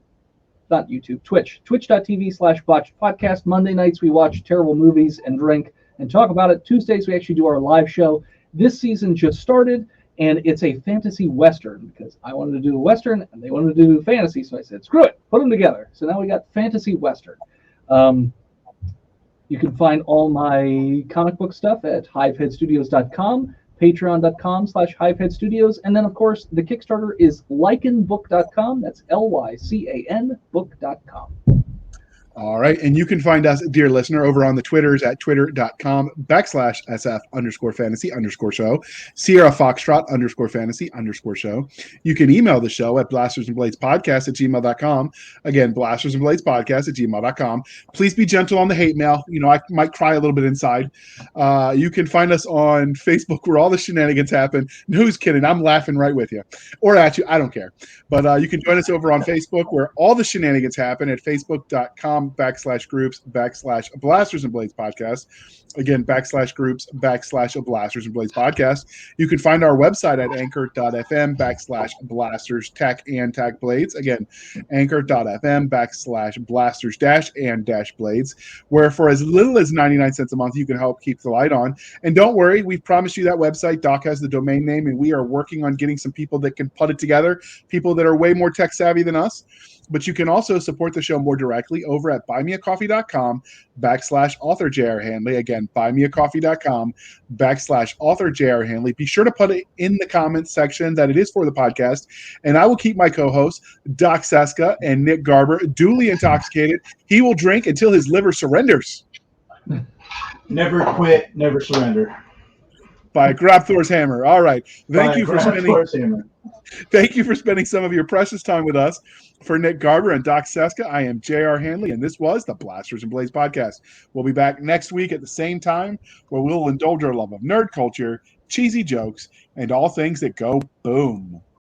not YouTube, Twitch. Twitch.tv/Botched podcast. Monday nights we watch terrible movies and drink and talk about it. Tuesdays we actually do our live show. This season just started. And it's a fantasy Western because I wanted to do a Western and they wanted to do fantasy. So I said, screw it, put them together. So now we got fantasy Western. You can find all my comic book stuff at hiveheadstudios.com, patreon.com/hiveheadstudios. And then, of course, the Kickstarter is lycanbook.com. That's Lycan book.com. All right. And you can find us, dear listener, over on the Twitters at twitter.com/SF_fantasy_show, Sierra Foxtrot _fantasy_show. You can email the show at blastersandbladespodcast@gmail.com. Again, blastersandbladespodcast@gmail.com. Please be gentle on the hate mail. I might cry a little bit inside. You can find us on Facebook where all the shenanigans happen. Who's kidding? I'm laughing right with you. Or at you. I don't care. But you can join us over on Facebook where all the shenanigans happen at facebook.com/groups/Blasters and Blades podcast. Again, /groups/Blasters and Blades podcast. You can find our website at anchor.fm/Blasters Tech and Tag Blades. Again, anchor.fm/Blasters and Blades, where for as little as 99 cents a month, you can help keep the light on. And don't worry, we've promised you that website. Doc has the domain name, and we are working on getting some people that can put it together, people that are way more tech savvy than us. But you can also support the show more directly over at buymeacoffee.com/author J.R. Handley. Again, buymeacoffee.com/author J.R. Handley. Be sure to put it in the comments section that it is for the podcast. And I will keep my co-hosts, Doc Cisca and Nick Garber, duly intoxicated. He will drink until his liver surrenders. Never quit, never surrender. By Grabthor's hammer. All right. Thank you for spending some of your precious time with us. For Nick Garber and Doc Cisca, I am J.R. Handley, and this was the Blasters and Blades podcast. We'll be back next week at the same time, where we'll indulge our love of nerd culture, cheesy jokes, and all things that go boom.